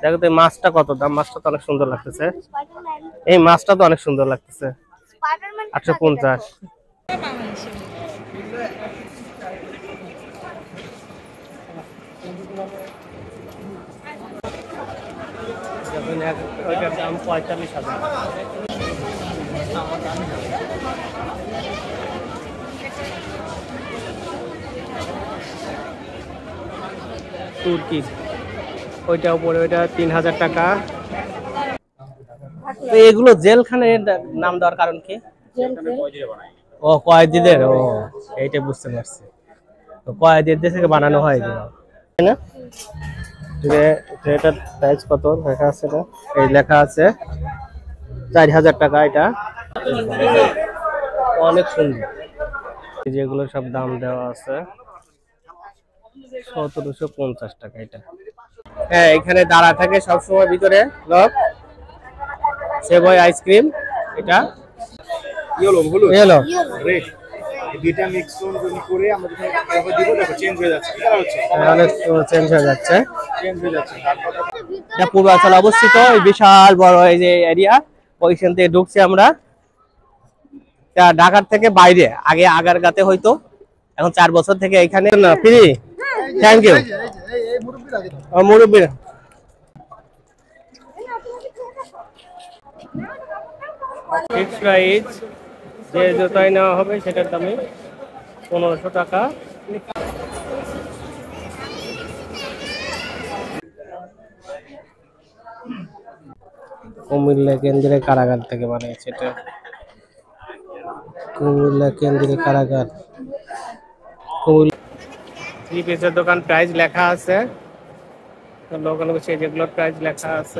দেখো তো এই মাছটা কত দাম, মাছটা তো অনেক সুন্দর লাগতেছে, এই মাছটা তো অনেক সুন্দর লাগতেছে। 850। ওইটার দাম 45,000। তুর্কি ওইটা উপরে, ওইটা 3000 টাকা। তো এগুলো জেলখানের নাম দেওয়ার কারণ কি? ও কয়েদিদের, ও এইটা বুঝতে পারছি, তো কয়েদিদের থেকে বানানো হয় এগুলো, তাই না? এটার প্রাইস কত লেখা আছে? না এই লেখা আছে 4000 টাকা। এটা অনেক সুন্দর, যেগুলো সব দাম দেওয়া আছে 1750 টাকা। এটা হ্যাঁ, এখানে দাঁড়া থাকে সবসময় ভিতরে লোক। সেবই আইসক্রিম, এটা ইয়েলো হলুদ এলো রেড, এই দুইটা মিক্সন করে আমরা যখন এভাবে দিব দেখো চেঞ্জ হয়ে যাচ্ছে, কি হচ্ছে অনেক চেঞ্জ হয়ে যাচ্ছে। চেঞ্জ হয়ে যাচ্ছে। এটা পূর্বাচলে অবস্থিত, এই বিশাল বড় এই যে এরিয়া, ওইখান থেকে ঢুকছি আমরা। ঢাকার থেকে বাইরে আগে আগারগাঁতে হইতো, এখন 4 বছর থেকে এখানে না ফ্রি। থ্যাংক ইউ মুরব্বীর। ফিক্স প্রাইস, যে জুতাই নেওয়া হবে সেটার দামে 1500 টাকা। কুমিল্লা কেন্দ্রীয় কারাগার থেকে বানিয়েছে এটা, কুমিল্লা কেন্দ্রীয় কারাগার। থ্রি পিসের দোকান, প্রাইস লেখা আছে, লোকাল যেগুলোর প্রাইস লেখা আছে।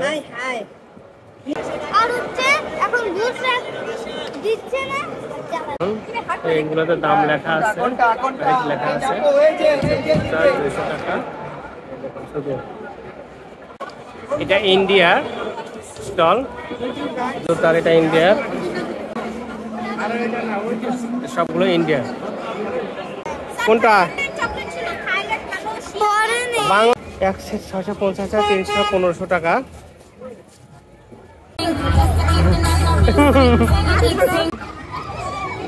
আর হচ্ছে এখন দিচ্ছে না, এইগুলোতে দাম লেখা আছে, প্রাইস লেখা আছে 200 টাকা। এটা ইন্ডিয়ার স্টল জুতার, এটা ইন্ডিয়ার, সবগুলো ইন্ডিয়ার। কোনটা বাংলা? 1 সেট 650, 300, 1500 টাকা।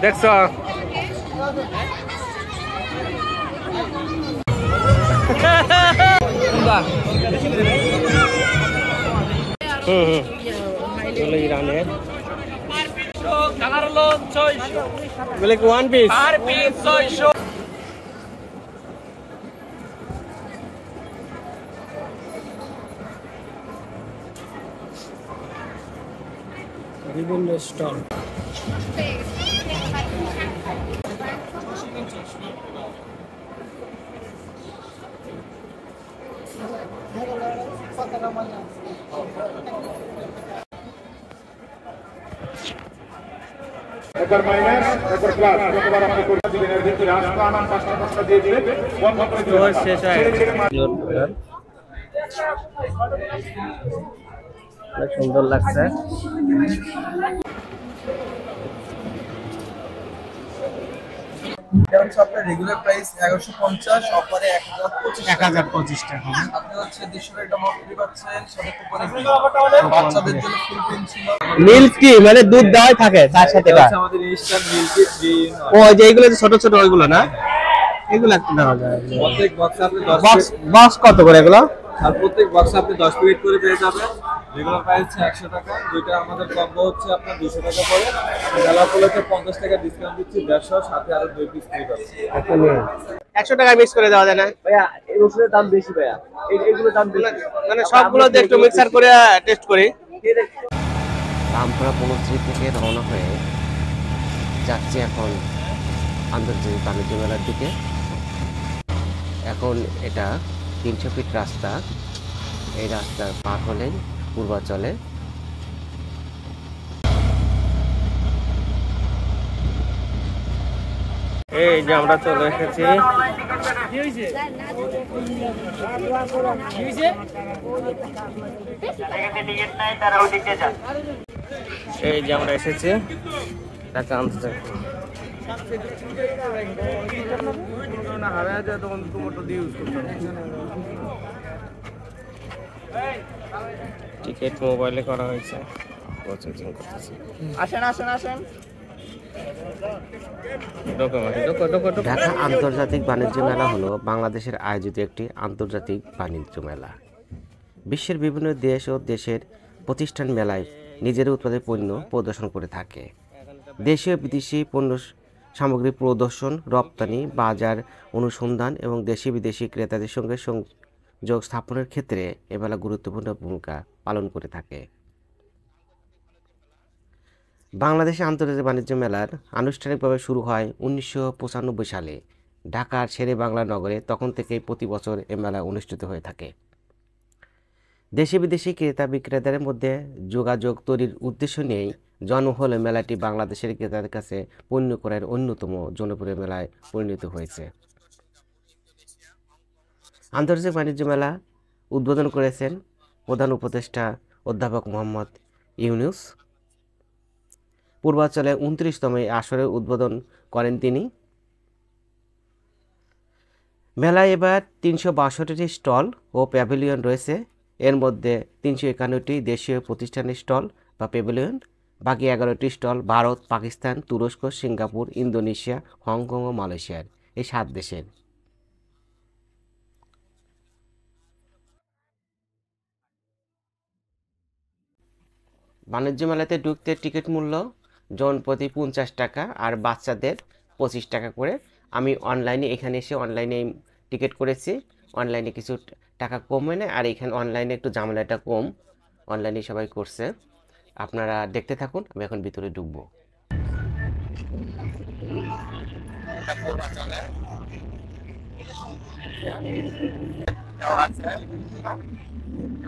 দেখছো ইরানের বলে কি 1 পিস বিভিন্ন স্টল। একবার মাইনাস একবার প্লাস, যতবার আপনি করে দিবেন এর ভিতরে আসতো আনাম পাঁচটা দিয়ে দিবেন, বন্ধ করে দিবেন। শেষ হয়, অনেক সুন্দর লাগছে। এটা হচ্ছে আপনার রেগুলার প্রাইস 1150, অফারে 1025 টাকা। আপনি হচ্ছে 200 একটা মগ ফ্রি পাচ্ছেন, সাথে কুপনে ফ্রি। বাচ্চাদের জন্য ফুল প্রিন্ট ছিল। মিল্ক টি মানে দুধ দেওয়াই থাকে তার সাথে। এটা হচ্ছে আমাদের ইনস্ট্যান্ট মিল্ক টি। ও যে এইগুলো ছোট ছোট ওইগুলো না, এগুলো একটু দেওয়া যায়। প্রত্যেক বক্সে আপনি 10 বক্স কত করে এগুলো? আর প্রত্যেক বক্সে আপনি 10 প্যাকেট করে পেয়ে যাবেন। রেগুলার প্রাইস হচ্ছে 100 টাকা, দুইটা আমাদের কম্বো হচ্ছে আপনার 200 টাকা পড়ে। মেলা উপলক্ষে 50 টাকা ডিসকাউন্ট দিচ্ছি, 150 সাথে আরো 2 পিস ফ্রি পাচ্ছেন। 100 টাকা মিক্স করে দেওয়া যায় না ভাইয়া এই ওষুধের দাম বেশি ভাইয়া, এইগুলোর দাম বেশি, মানে সবগুলো দিয়ে একটু মিক্সার করে টেস্ট করি। রামপুরা বনশ্রী থেকে রওনা হয়ে যাচ্ছি এখন আন্তর্জাতিক বাণিজ্য মেলার দিকে। এখন এটা 300 ফিট রাস্তা, এই রাস্তার পার হলেই পূর্বাচলে। এই যে আমরা চলে এসেছি, এই যে আমরা এসেছি ঢাকা আন্তর্জাতিক। টিকিট মোবাইলে করা হয়েছে। প্রসেসিং করতেছে। আসেন আসেন আসেন। ঢাকা আন্তর্জাতিক বাণিজ্য মেলা হলো বাংলাদেশের আয়োজিত একটি আন্তর্জাতিক বাণিজ্য মেলা। বিশ্বের বিভিন্ন দেশ ও দেশের প্রতিষ্ঠান মেলায় নিজের উৎপাদিত পণ্য প্রদর্শন করে থাকে। দেশীয় বিদেশি পণ্য সামগ্রী প্রদর্শন, রপ্তানি, বাজার অনুসন্ধান এবং দেশি বিদেশি ক্রেতাদের সঙ্গে সংযোগ স্থাপনের ক্ষেত্রে এ মেলা গুরুত্বপূর্ণ ভূমিকা পালন করে থাকে। বাংলাদেশে আন্তর্জাতিক বাণিজ্য মেলার আনুষ্ঠানিকভাবে শুরু হয় 1995 সালে ঢাকার শেরেবাংলা নগরে। তখন থেকেই প্রতি বছর এ মেলা অনুষ্ঠিত হয়ে থাকে। দেশি বিদেশি ক্রেতা বিক্রেতাদের মধ্যে যোগাযোগ তৈরির উদ্দেশ্য নিয়েই জন্ম হলে মেলাটি বাংলাদেশের ক্রেতাদের কাছে পণ্য ক্রয়ের অন্যতম জনপ্রিয় মেলায় পরিণত হয়েছে। আন্তর্জাতিক বাণিজ্য মেলা উদ্বোধন করেছেন প্রধান উপদেষ্টা অধ্যাপক মোহাম্মদ ইউনূস। পূর্বাঞ্চলে 29তম আসরের উদ্বোধন করেন তিনি। মেলায় এবার 362টি স্টল ও প্যাভিলিয়ন রয়েছে। এর মধ্যে 351টি দেশীয় প্রতিষ্ঠানের স্টল বা প্যাভিলিয়ন, বাকি 11টি স্টল ভারত, পাকিস্তান, তুরস্ক, সিঙ্গাপুর, ইন্দোনেশিয়া, হংকং ও মালয়েশিয়ার, এই 7 দেশের। বাণিজ্য মেলাতে ঢুকতে টিকিট মূল্য জন প্রতি 50 টাকা আর বাচ্চাদের 25 টাকা করে। আমি অনলাইনে এখানে এসে অনলাইনে টিকিট করেছি। অনলাইনে কিছু টাকা কম হয় না, আর এখানে অনলাইনে একটু ঝামেলাটা কম, অনলাইনে সবাই করছে। আপনারা দেখতে থাকুন, আমি এখন ভিতরে ঢুকবো।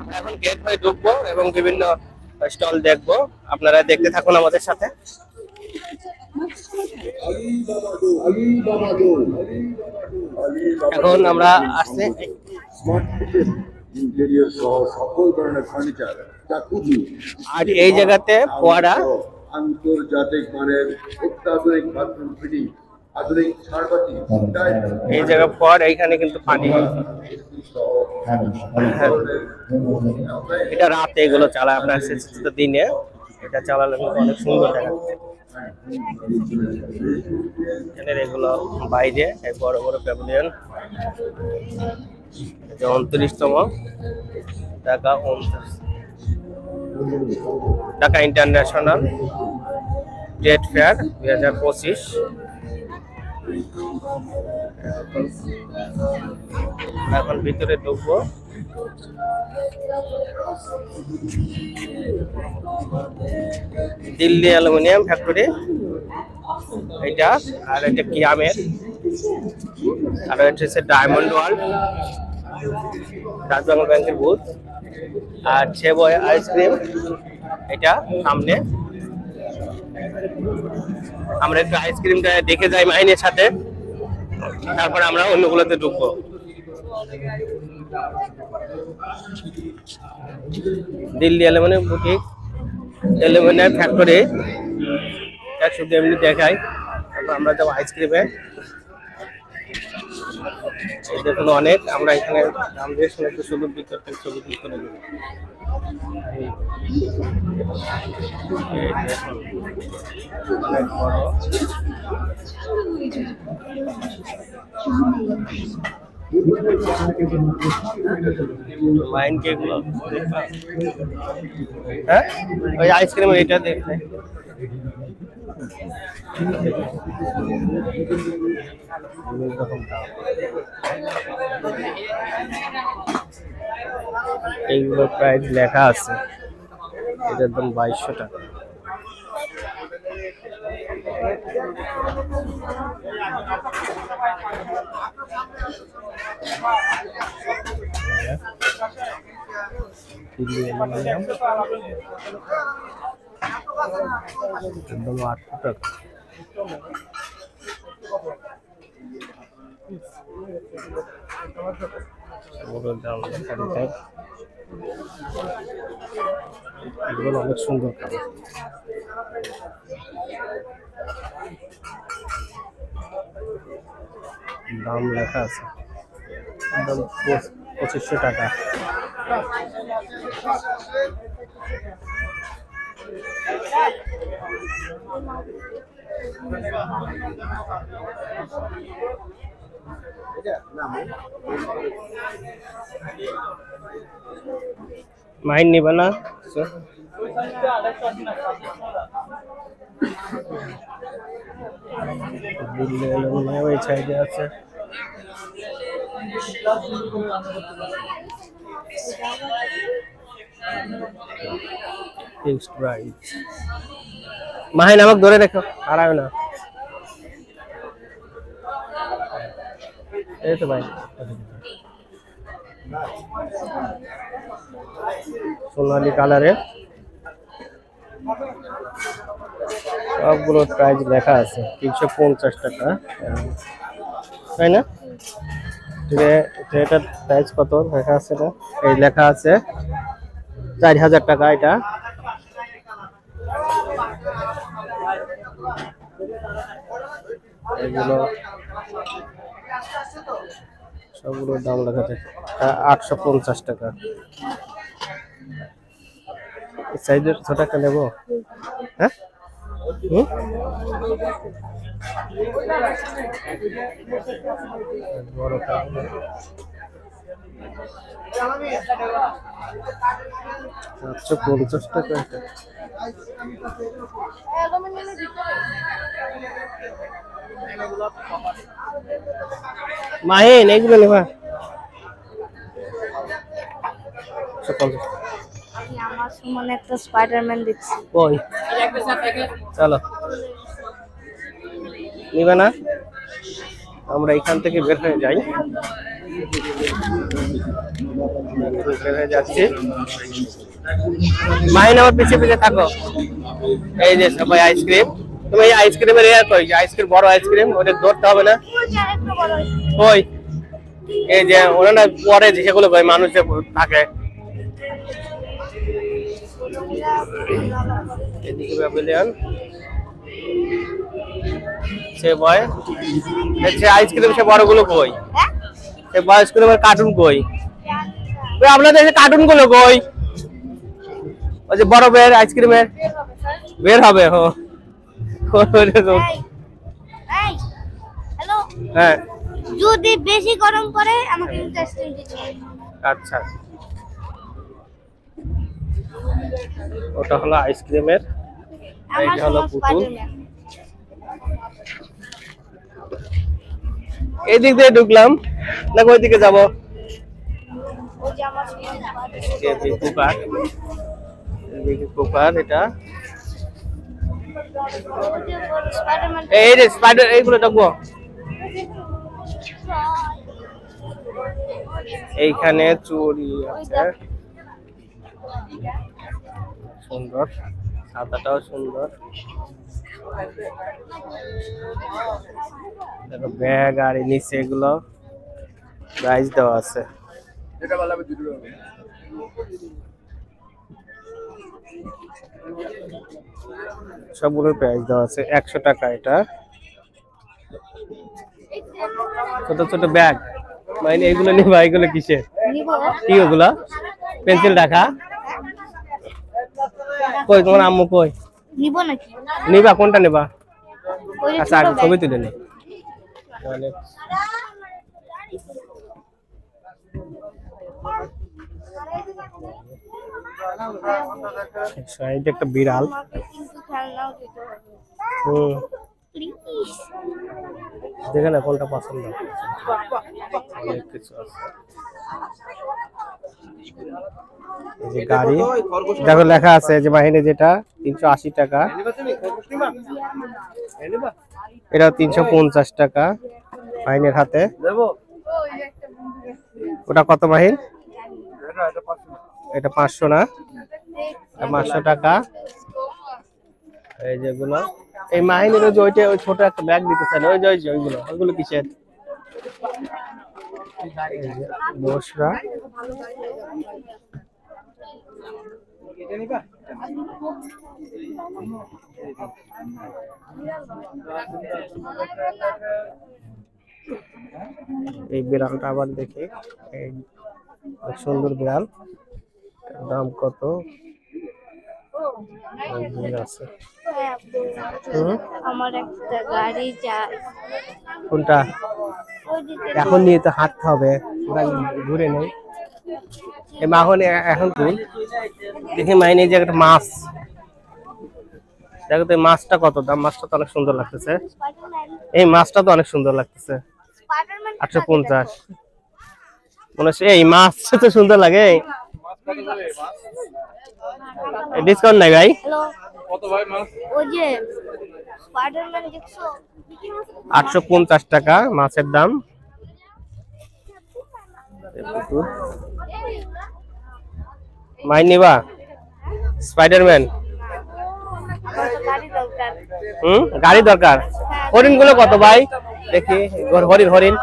আমরা এখন গেট হয়ে ঢুকবো এবং বিভিন্ন স্টল দেখবো। আপনারা দেখতে থাকুন আমাদের সাথে। এখন আমরা আসছি আর এই জায়গাতে ফোয়ারা, আন্তর্জাতিক মানের অত্যাধুনিক বাথরুম ফিটিং, আধুনিক ঝাড়বাতি, এই জায়গা পর এইখানে কিন্তু পানি, এটা রাতে এগুলো চালায়, আপনার দিনে এটা চালালে অনেক সুন্দর দেখাচ্ছে। এগুলো বাইরে বড় বড় প্যাভিলিয়ন। 29তম ঢাকা ইন্টারন্যাশনাল ট্রেড ফেয়ার 2025। এখন ভিতরে ঢুকবো। দিল্লি অ্যালুমিনিয়াম ফ্যাক্টরি এটা, আর এটা কিয়ামের, আর এটা হচ্ছে ডায়মন্ড ওয়ার্ল্ড, রাজবাংলা ব্যাংকের বুথ, আর সেবয় আইসক্রিম এটা সামনে। আমরা একটু আইসক্রিমটা দেখে যাই মাইনের সাথে, তারপরে আমরা অন্যগুলোতে ঢুকবো। Delhi aluminium boutique, aluminium factory শুধু এমনি দেখাই। আমরা যাবো আইসক্রিমে। দেখুন অনেক, আমরা এখানে দাম দিয়ে শুনে একটু শুধু ভিতর থেকে ছবি ক্লিক করে দেবো। অনেক বড় লাইন কেক, হ্যাঁ ওই আইসক্রিম এটা দেখতে। এইগুলো প্রাইস লেখা আছে, এটার দাম 2200 টাকা। একদম 800 টাকা। এগুলো অনেক সুন্দর কালার। দাম লেখা আছে, একদম 2500 টাকা। মাইন নিবে না ওই সাইডে আছে ফিক্সড প্রাইস মাহিন আমাকে ধরে রেখো আর আয় না এই তো ভাই সোনালী কালারে সবগুলো প্রাইস লেখা আছে 350 টাকা তাই না এটার প্রাইস কত লেখা আছে না এই লেখা আছে 4000 টাকা এটা এগুলো সবগুলোর দাম লেখা আছে 850 টাকা সাইজের ছোট একটা নেবো হ্যাঁ বড় 750 টাকা এটা মাহিন এগুলো নেবা আমার মনে একটা স্পাইডারম্যান দেখছি কই চলো নিবে না আমরা এখান থেকে বের হয়ে যাই বের হয়ে যাচ্ছি মাহিন আমার পিছিয়ে পিছিয়ে থাকো এই যে সবাই আইসক্রিম তুমি এই আইসক্রিমের এর কই আইসক্রিম বড় আইসক্রিম ওটা ধরতে হবে না কই এই যে ওরা না পরে যেগুলো কই মানুষ যে থাকে এদিকে প্যাভিলিয়ন সে বয় সে আইসক্রিম সে বড়গুলো কই সে আইসক্রিমের কার্টুন কই ওই আপনাদের কার্টুন গুলো কই ওই যে বড় বের আইসক্রিমের বের হবে হো হ্যালো হ্যাঁ যদি বেশি গরম পড়ে আমাকে কিন্তু আইসক্রিম দিতে হবে আচ্ছা ওটা হলো আইসক্রিমের এইটা হলো পুতুল এই দিক দিয়ে ঢুকলাম না ওই দিকে যাব ওই যে আমার এই কুকার কুকার এটা স্পাইডারম্যান এই যে স্পাইডার এইগুলো দেখবো এইখানে চুড়ি আছে সুন্দর ছাতাটাও সুন্দর দেখো ব্যাগ আর নিচে এগুলো প্রাইস দেওয়া আছে সবগুলোর প্রাইস দেওয়া আছে 100 টাকা এটা ছোট ছোট ব্যাগ মানে এগুলো নিবা এগুলো কিসের নিব কি ওগুলো পেন্সিল রাখা কই তোমার আম্মু কই নিব নাকি নিবা কোনটা নিবা ওই যে আচ্ছা আগে ছবি তুলে নি তাহলে সাইডে একটা বিড়াল আমাকে কিন্তু খেলনাও দিতে হবে প্লিজ দেখে না কোনটা পছন্দ অনেক কিছু আছে এই যে গাড়ি দেখো লেখা আছে যে বাহিনী যেটা 380 টাকা এটা 350 টাকা বাহিনীর হাতে ওটা কত বাহিন এটা 500 না 500 টাকা এই যেগুলো এই মাহিনের যে ওইটা ওই ছোট একটা ব্যাগ দিতে চাই ওই যে ওইগুলো কিসের বসরা এই বিড়ালটা আবার দেখি অনেক সুন্দর বিড়াল। দাম কত? আছে। আমার একটা গাড়ি চাই। কোনটা? এখন নিয়ে তো হাঁটতে হবে, ঘুরে নেই। এখন তুল দেখি মাইনে যে একটা মাছ, দেখো তো এই মাছটা কত দাম? মাছটা তো অনেক সুন্দর লাগতেছে, এই মাছটা তো অনেক সুন্দর লাগতেছে। 850 মনে হচ্ছে এই মাছ তো সুন্দর লাগে। ডিসকাউন্ট নাই ভাই? কত ভাই মাছ? ওই যে স্পাইডারম্যান দেখছো? 850 টাকা মাছের দাম। মাই নিবা স্পাইডারম্যান? গাড়ি দরকার। গাড়ি দরকার। হরিণ গুলো কত ভাই? দেখি হরিণ হরিণ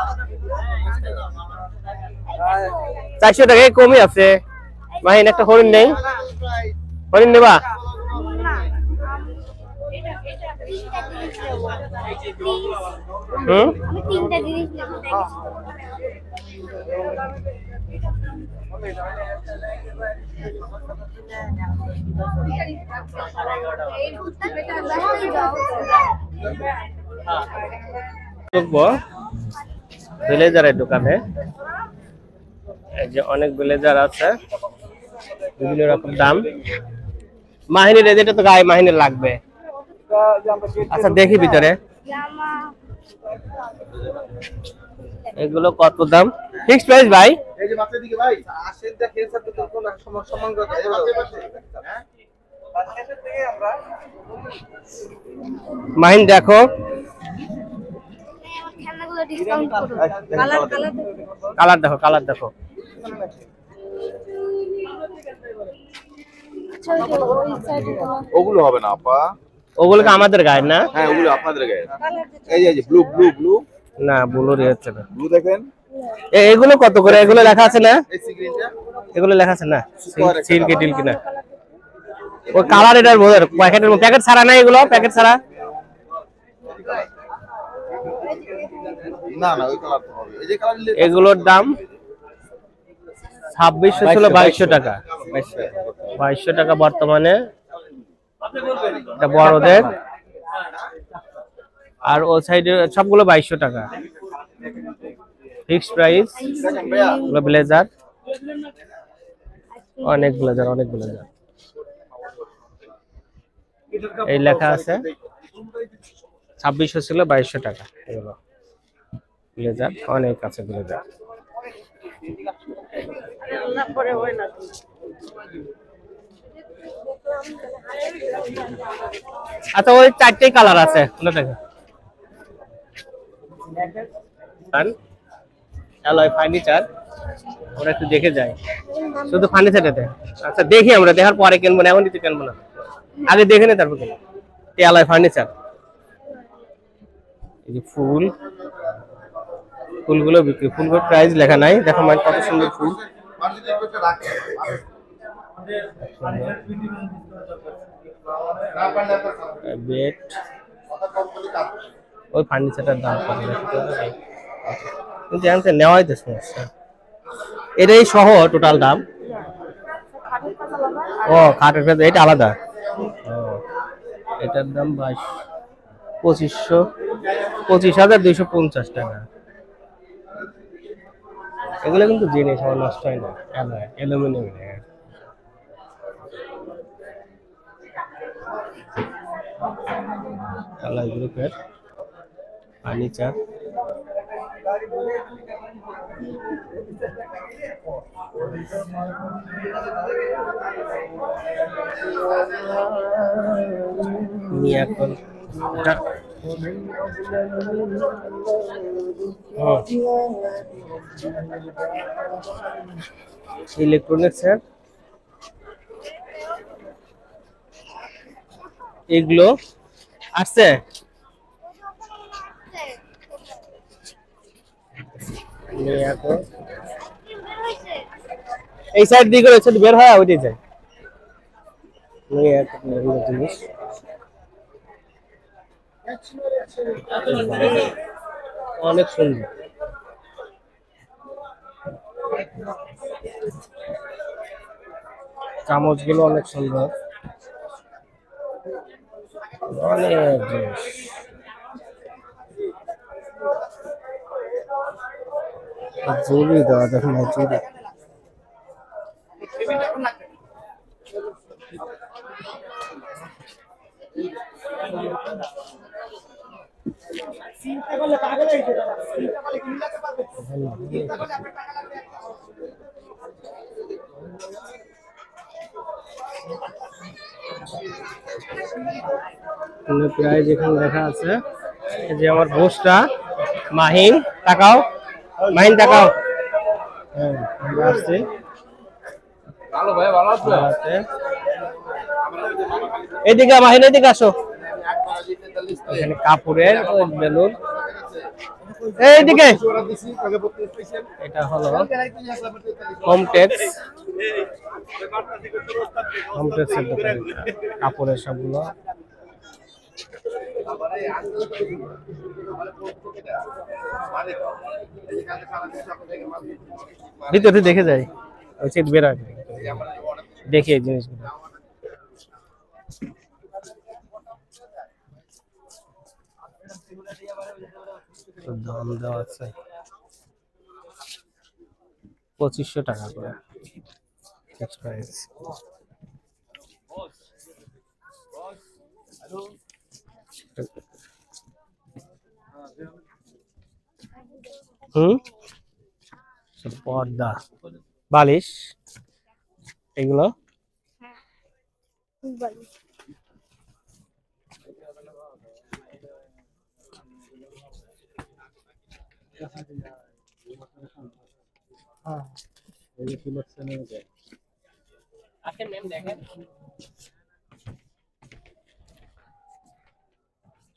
400 টাকা, কমই আছে। মাহিন একটা হরিণ নেই, হরিণ নেবা? না, তিনটা জিনিস নেবো। Please, আমি তিনটা জিনিস নেবো। ব্লেজারের দোকানে এই যে অনেক ব্লেজার আছে, বিভিন্ন রকম দাম। মাহিনের এটা তো গায়ে মাহিনের লাগবে। আচ্ছা দেখি ভিতরে জামা এগুলো কত দাম? ফিক্সড প্রাইস ভাই? এই যে বাচ্চা দিকে ভাই আসেন দেখেন স্যার, তো কোন সম্মান কথা হ্যাঁ বাচ্চাদের থেকে আমরা মাহিন দেখো খেলনাগুলো ডিসকাউন্ট করুন। কালার দেখো, কালার দেখো। ওগুলো হবে না আপা। ওগুলো কি আমাদের গায়ে না? হ্যাঁ ওগুলো আপনাদের গায়ে। এই যে ব্লু ব্লু ব্লু না ব্লুর হচ্ছে না। ব্লু দেখেন, এগুলো কত করে? এগুলো লেখা আছে না? এই সিগ্রিনটা এগুলো লেখা আছে না? সিল্কি টিল্কি না? ও কালার এটার বোঝার প্যাকেটের প্যাকেট ছাড়া না, এগুলো প্যাকেট ছাড়া। না না ওই কালার তো হবে। এই যে কালার এগুলোর দাম 2600 ছিল 2200 টাকা। 2200 টাকা বর্তমানে এটা বড়দের, আর ও সাইডে সবগুলো 2200 টাকা ফিক্সড প্রাইস। ব্লেজার অনেক ব্লেজার, অনেক ব্লেজার। এই লেখা আছে 2600 ছিল 2200 টাকা। এগুলো ব্লেজার অনেক আছে ব্লেজার। আচ্ছা ওই 4টেই কালার আছে, অ্যালয় ফার্নিচার। ওরা একটু দেখে যায় শুধু ফার্নিচারটাতে। আচ্ছা দেখি, আমরা দেখার পরে কিনবো না, এখন দিতে কিনবো না, আগে দেখে নে তারপর কিনবো। Alloy furniture. এই যে ফুল, ফুলগুলো বিক্রি, ফুলগুলোর প্রাইস লেখা নাই। দেখো মানে কত সুন্দর ফুল। বেড, ওই ফার্নিচারটার দাম কত কিন্তু জানতে নেওয়াই তো সমস্যা। এটাই সহ টোটাল দাম? ও খাটের সাথে এটা আলাদা। ও এটার দাম 25,250 টাকা। এগুলো কিন্তু জিনিস আমার নষ্ট হয় না, অ্যালুমিনিয়ামের। কালার গ্রুপের ফার্নিচার। এখন ইলেকট্রনিক্স এর এগুলো আসছে। এই সাইড দিকে রয়েছে, বের হয় ওইটাই যায়। জিনিস অনেক সুন্দর। চামচ গুলো অনেক সুন্দর, অনেক জিনিস। জুড়ি দেওয়া দেখুন না, জুড়ি। প্রাইস এখানে লেখা আছে। এই যে আমার বসটা মাহিন, তাকাও মাহিন, তাকাও। হ্যাঁ, আসছে। ভালো ভাই, ভালো আছো? এদিকে মাহিন, এদিকে আসো। এখানে কাপড়ের বেলুন, এইদিকে। এটা হলো হোমটেক্স, হোমটেক্সের দোকান। কাপড়ের সবগুলো ভিতরে দেখে যাই, ওই সিট বের হয় দেখি এই জিনিসগুলো। দাম দেওয়া আছে 2500 টাকা করে ফিক্সড প্রাইস। পর্দা, বালিশ, এগুলো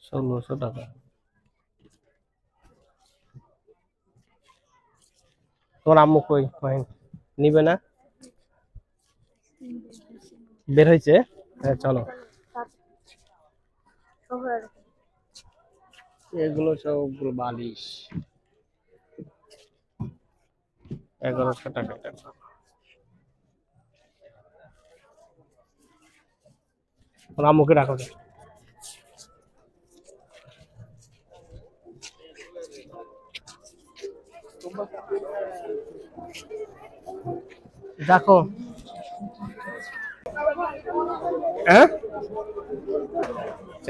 ষোলোশো টাকা। তোমার আম্মু কই মাহিন, নিবে না? বের হয়েছে? হ্যাঁ চলো। এগুলো সবগুলো বালিশ, 1100 টাকা। তোমার আম্মুকে রাখো। দেখো, হ্যাঁ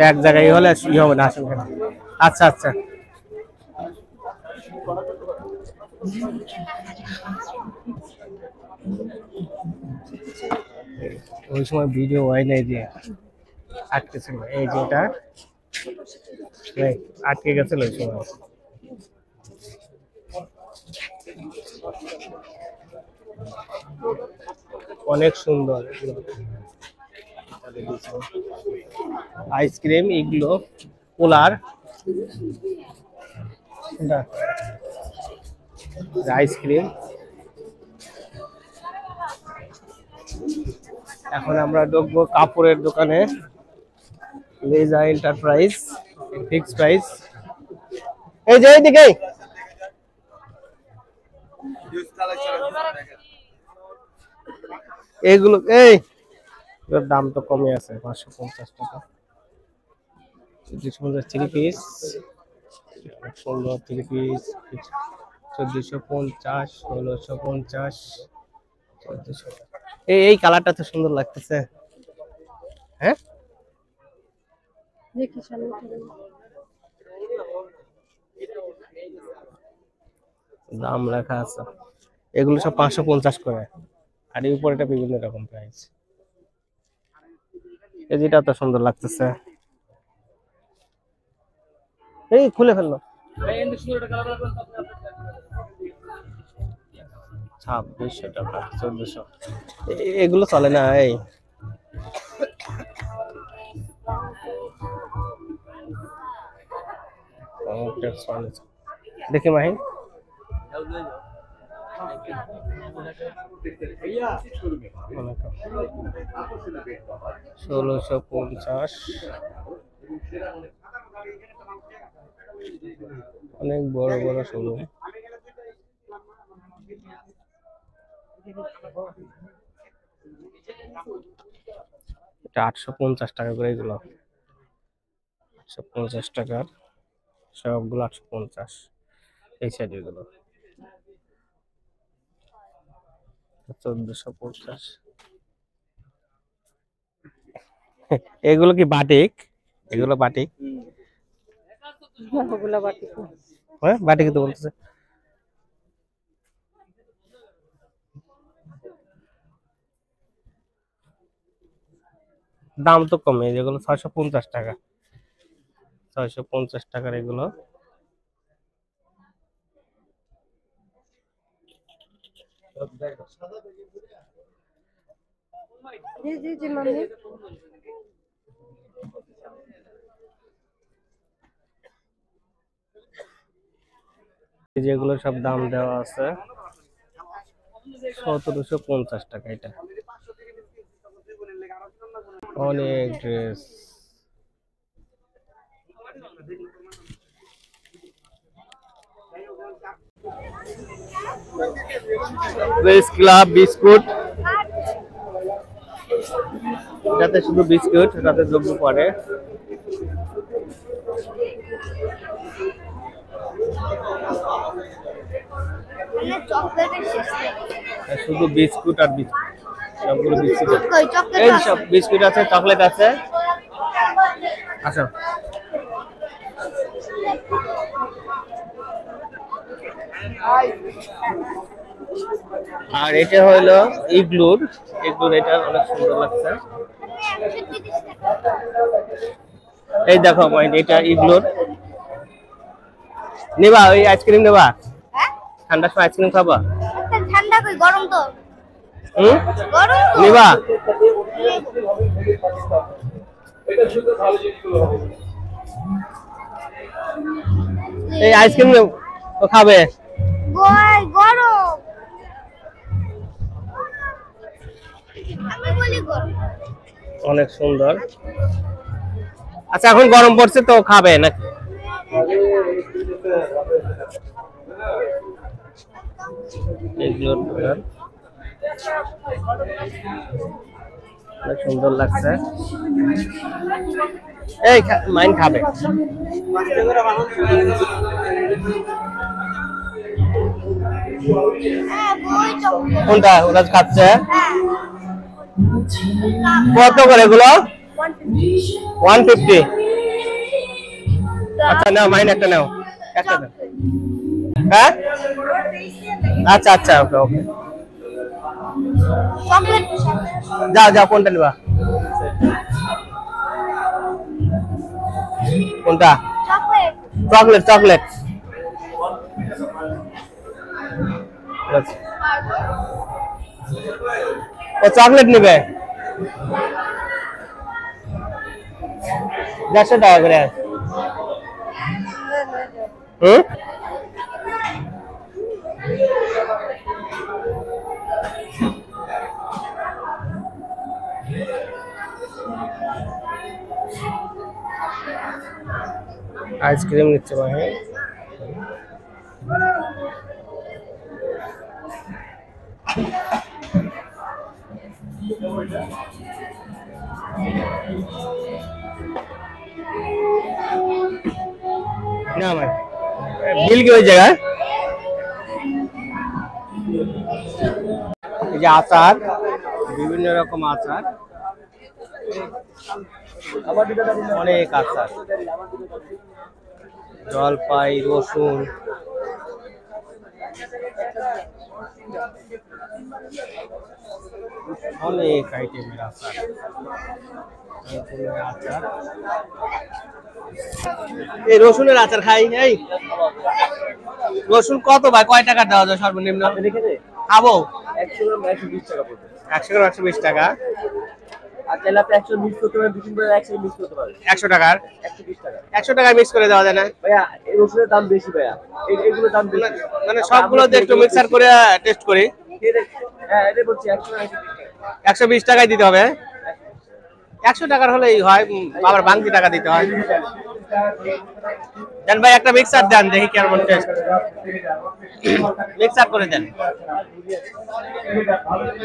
এক জায়গায় হলে ই হবে না, আসেন কেন? আচ্ছা আচ্ছা, ওই সময় ভিডিও হয় নাই যে আটকে ছিল, এই যে এটা আটকে গেছিল ওই সময়। অনেক সুন্দর আইসক্রিম, এগুলো কুলার, আইসক্রিম। এখন আমরা ঢুকবো কাপড়ের দোকানে, লেজা এন্টারপ্রাইজ, ফিক্সড প্রাইস। এই যে এইদিকে এইগুলো, এই দাম তো কমে আছে, 550 টাকা। 3 পিস, সুন্দর 3 পিস, 1450, 1650, 1400। এই কালারটা তো সুন্দর লাগতেছে। হ্যাঁ দেখি দাম লেখা আছে, এগুলো সব 550 করে, আর এই উপরে এটা বিভিন্ন রকম প্রাইস। এই যেটা তো সুন্দর লাগতেছে, এই খুলে ফেললো। 2600 টাকা, 1400। এগুলো চলে না। এই দেখি মাহিন, 1650, অনেক বড় বড় শোরুম। এটা 850 টাকা করে এগুলো, 850 টাকার সবগুলো 850। এই সাইড এগুলো 1450। এগুলো কি বাটিক? এগুলো বাটিক? হ্যাঁ বাটিক তো বলতেছে। দাম তো কমে, যেগুলো 650 টাকা, 650 টাকার এগুলো। যেগুলো সব দাম দেওয়া আছে 1750 টাকা। এটা অনেক ড্রেস। প্রেস ক্লাব বিস্কুট, যাতে শুধু বিস্কুট রাতে দ্রব্য পড়ে। শুধু বিস্কুট আর বিস্কুট, সবগুলো বিস্কুট। এই সব বিস্কুট আছে, চকলেট আছে। আচ্ছা আর এটা হলো ইগলুর, ইগলুর এটা অনেক সুন্দর লাগছে। এই দেখো এটা ইগলুর। নেবা ওই আইসক্রিম নেবা? ঠান্ডার সময় আইসক্রিম খাবা? ঠান্ডা কই, গরম তো। গরম তো। নেবা? এই আইসক্রিম ও খাবে? গরম। আমি বলি গরম। অনেক সুন্দর। আচ্ছা এখন গরম পড়ছে তো খাবে নাকি? অনেক সুন্দর লাগছে। এই মাইন খাবে? কোনটা ওরা খাচ্ছে? কত করে এগুলো? 150। আচ্ছা নাও মাইন একটা নাও, একটা নাও। হ্যাঁ আচ্ছা আচ্ছা ওকে ওকে। যাও যাও, কোনটা নেবা? কোনটা? Chocolate chocolate. ও চকলেট নেবে? 150 টাকা করে। আইসক্রিম নিচ্ছে ভাই। না ভাই বিল কি ওই জায়গায়? এই যে আচার, বিভিন্ন রকম আচার, অনেক আচার, জলপাই, রসুন, অনেক আইটেমের আচার। আচার, এই রসুনের আচার খাই। এই রসুন কত ভাই, কয় টাকা দেওয়া যায় সর্বনিম্ন? খাবো 100 গ্রাম 120 টাকা পড়বে। 100 গ্রাম 120 টাকা। আর তাহলে আপনি 100 মিক্স করতে পারেন, 2-3 করে 100 মিক্স করতে পারেন। 100 টাকার 120 টাকা। 100 টাকা মিক্স করে দেওয়া যায় না ভাইয়া? এই রসুনের দাম বেশি ভাইয়া, এইগুলোর দাম বেশি। মানে সবগুলো দিয়ে একটু মিক্সার করে টেস্ট করি। হ্যাঁ এটা বলছি 120 টাকায় দিতে হবে। 100 টাকার হলেই হয়, আবার বাংতি টাকা দিতে হয়। দেন ভাই একটা মিক্সার দেন, দেখি কেমন টেস্ট। মিক্সার করে দেন,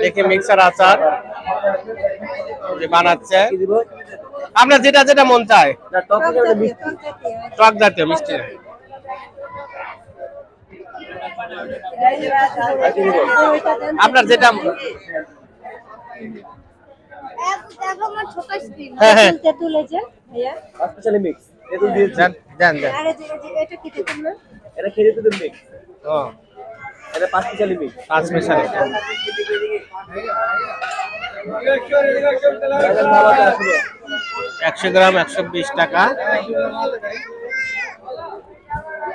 দেখি মিক্সার আচার যে বানাচ্ছে। আপনার যেটা যেটা মন চায়, টক জাতীয় মিষ্টি না। আপনার যেটা দেখো আমার ছোট স্ক্রিন। হ্যাঁ হ্যাঁ তেঁতুল আছে ভাইয়া, স্পেশালি মিক্স তেঁতুল দিয়েছি। দেন দেন দেন। আরে এটা কি তেঁতুল না? ও এটা খেয়ে তেঁতুল মিক্স, এটা 5 স্পেশালি মিক্স। 5 মিশালি। ভালো আছে আসলে। 100 গ্রাম 120 টাকা।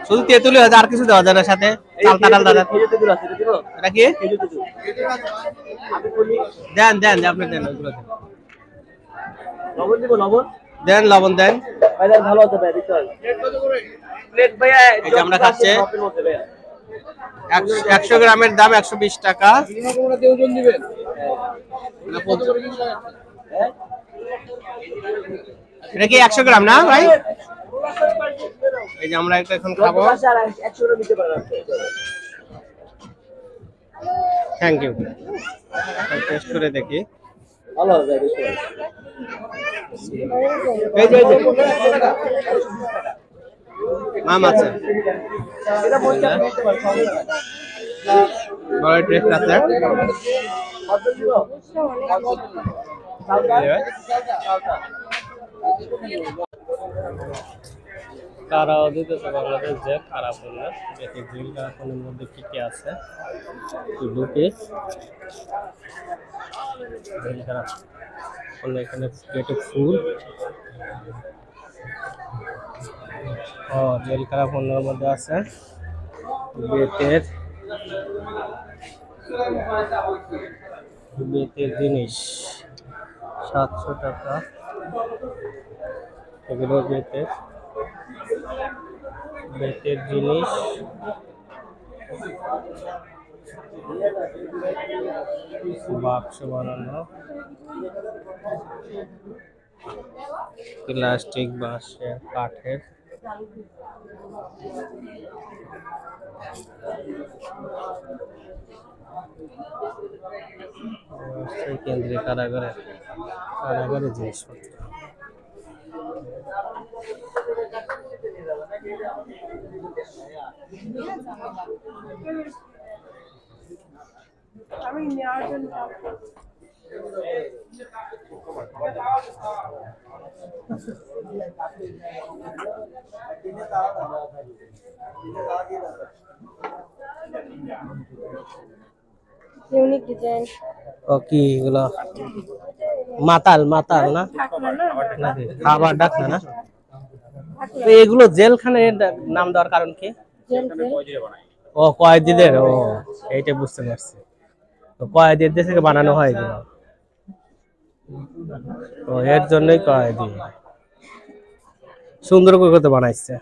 শুধু তেঁতুলি হয়, আর কিছু দেওয়া যায় না সাথে? চালতা ডালদা দেন। খেজুর তেঁতুল আছে, এটা দিব? এটা কি? খেজুর তেঁতুল। আমি বলি দেন দেন, আপনি দেন ওগুলো দেন। লবণ দিব, লবণ? দেন লবণ দেন। ভাই দেন, ভালো আছে ভাই, দেখতে হবে। প্লেট ভাইয়া এই যে আমরা খাচ্ছি। শপের মধ্যে ভাইয়া। 100 গ্রামের দাম 120 টাকা। হ্যাঁ? এটা কি 100 গ্রাম না ভাই? এই যে আমরা একটা এখন খাবো। 10 আর 100 টাকা দিতে পারেন আপনি। Thank you. টেস্ট করে দেখি। ভালো হবে ভাই, দেখতে হবে। এই যে মাম আছে, এটা মন চায় নিতে পারেন, সমস্যা নাই। বড় টেস্ট আছে। কত দিব? তারাও দিতেছে বাংলাদেশ যে খারাপ হলে দেখি গ্রিল কারাপনের মধ্যে কি কি আছে। ঢুকে গ্রিল কারাপন, এখানে প্লেটে ফুল। ও গ্রিল কারাপনের মধ্যে আছে বেতের বেতের জিনিস 700 টাকা। এগুলো বেতের বেতের জিনিস। বাক্স বানানো, প্লাস্টিক, বাঁশের, কাঠের। কেন্দ্রীয় কারাগারের জিনিসপত্র। আমি নেওয়ার জন্য ইউনিক ডিজাইন। ও কি এগুলো? মাতাল মাতাল না নাকি খাবার ডাকনা না? তো এগুলো জেলখানার নাম দেওয়ার কারণ কি? ও কয়েদিদের, ও এইটা বুঝতে পারছি। তো কয়েদিদের থেকে বানানো হয় এগুলো, ও এর জন্যই কয়েদি। সুন্দর করে বানাইছে।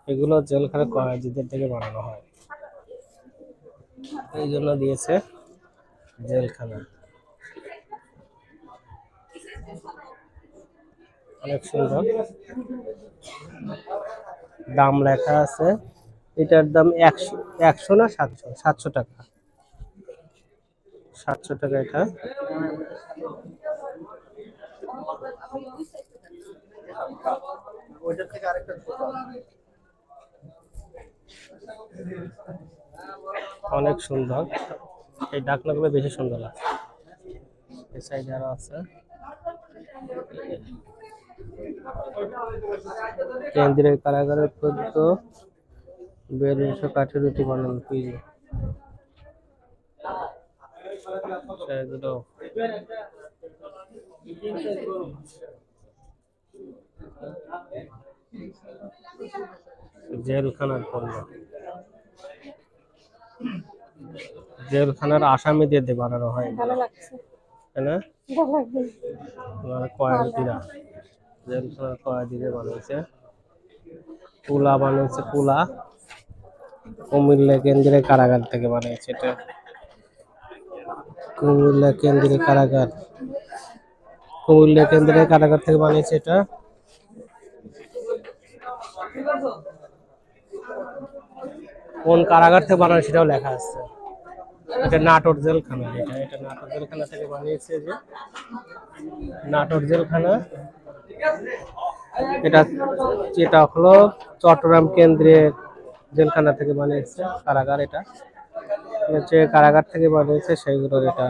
এগুলো জেলখানার কয়েদিদের থেকে বানানো হয়, এই জন্য দিয়েছে জেলখানা। অনেক সুন্দর, দাম লেখা আছে। এটার দাম 100 না 700 টাকা। 700 টাকা এটা। অনেক সুন্দর, এই ডাকনাগুলো বেশি সুন্দর লাগে। এই সাইডে আরো আছে। কেন্দ্রীয় কারাগারের পদ্ধত বেলুস কাঠের রুটি বানানো পিজি এগুলো। জেলখানার পণ্য, জেলখানার আসামিদের দিয়ে বানানো হয়, ভালো লাগছে, তাই না? ভালো লাগবে। কয়েদিরা জেলখানার কয়েদিদের বানিয়েছে। কুলা বানিয়েছে, কুলা কুমিল্লা কেন্দ্রীয় কারাগার থেকে বানিয়েছে এটা। কুমিল্লা কেন্দ্রীয় কারাগার, কুমিল্লা কেন্দ্রীয় কারাগার থেকে বানিয়েছে এটা। কোন কারাগার থেকে বানানো সেটাও লেখা আছে। এটা নাটোর জেলখানা, এটা নাটোর জেলখানা থেকে বানিয়েছে, যে নাটোর জেলখানা। এটা হলো চট্টগ্রাম কেন্দ্রীয় জেলখানা থেকে বানিয়েছে কারাগার। এটা হচ্ছে কারাগার থেকে বানিয়েছে, সেইগুলোর এটা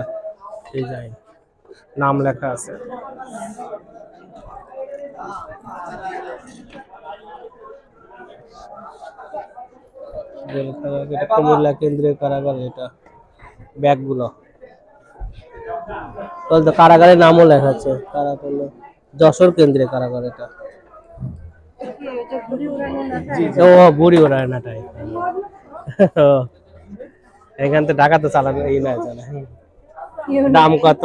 ডিজাইন, নাম লেখা আছে। জেলখানা, এটা কুমিল্লা কেন্দ্রীয় কারাগার। এটা ব্যাগগুলো তো কারাগারের নামও লেখা আছে, কারাগার যশোর কেন্দ্রীয় কারাগার। এটা ও বুড়ি ওড়ানাটাই, এখান থেকে ঢাকা তো চালানো এই না জানে। দাম কত?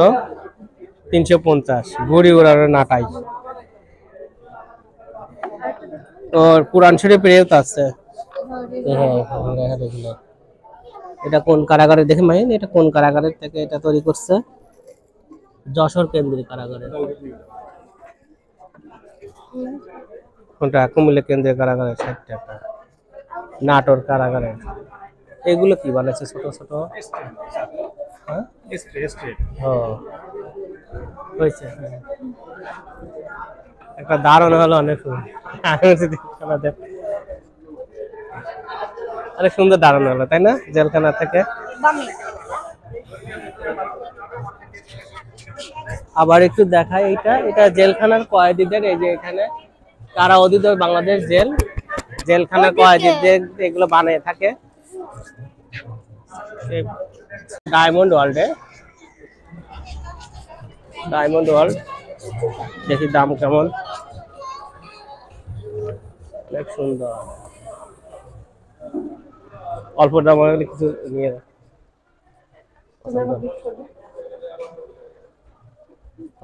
350। বুড়ি ওড়ানো নাটাই। ওর কোরআন শরীফের তো আছে। এটা কোন কারাগারে দেখে মাইন, এটা কোন কারাগারের থেকে এটা তৈরি করছে? যশোর কেন্দ্রীয় কারাগারে। কোনটা? কুমিল্লা কেন্দ্রীয় কারাগারে 60 টাকা। নাটোর কারাগারে এগুলো কি বানাচ্ছে? ছোট ছোট হয়েছে। একটা দারুণ হলো, অনেক অনেক সুন্দর দারুণ হলো, তাই না? জেলখানা থেকে আবার একটু দেখায় এইটা। এটা জেলখানার কয়েদিদের, এই যে এখানে কারা অধিদপ্তর বাংলাদেশ জেল, জেলখানার কয়েদিদের এগুলো বানিয়ে থাকে ডায়মন্ড ওয়ার্ল্ডে। ডায়মন্ড ওয়ার্ল্ড, দেখি দাম কেমন। অনেক সুন্দর, অল্প দাম কিছু নিয়ে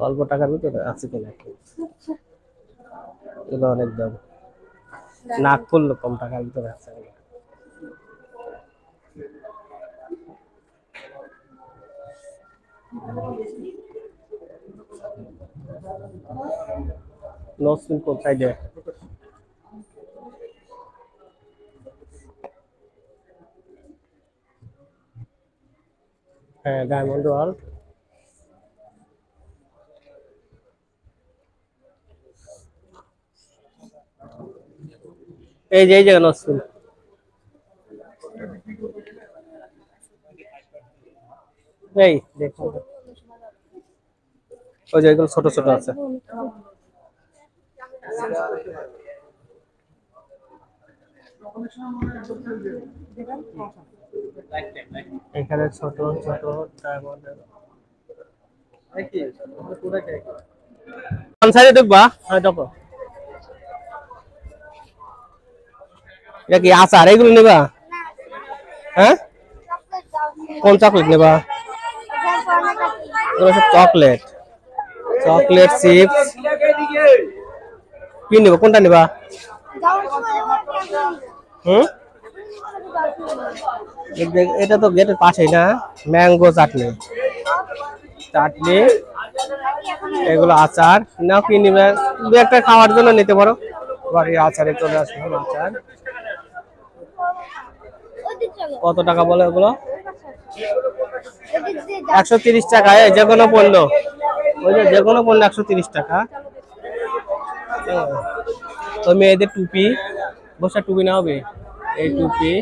অল্প টাকার ভিতরে আছে কিনা, এগুলো অনেক দাম। নাগপুর কম টাকার ভিতরে আছে। নসিন কোথায় যায়? হ্যাঁ, ডায়মন্ড ওয়ার্ল্ড। এই যে নসিন, এই দেখুন, ওই যে এগুলো ছোট ছোট আছে। এখানে ছোট ছোট কোন সাইডে দেখবা? হ্যাঁ দেখো, এটা কি আচার? এগুলো নেবা? হ্যাঁ, কোন চকলেট নেবা? এগুলো সব চকলেট, চকলেট চিপস। কি নেবা? কোনটা নেবা? এটা তো গেটের পাশেই না? ম্যাঙ্গো চাটনি, চাটনি এগুলো আচার নাও। কি নিবে? দু একটা খাওয়ার জন্য নিতে পারো। বাড়ি আচারে চলে আসবে। আচার কত টাকা বলে ওগুলো? 130 টাকা। যে কোনো পণ্য, ওই যে কোনো পণ্য 130 টাকা। তো মেয়েদের টুপি, বসা টুপি না হবে? এই টুপি,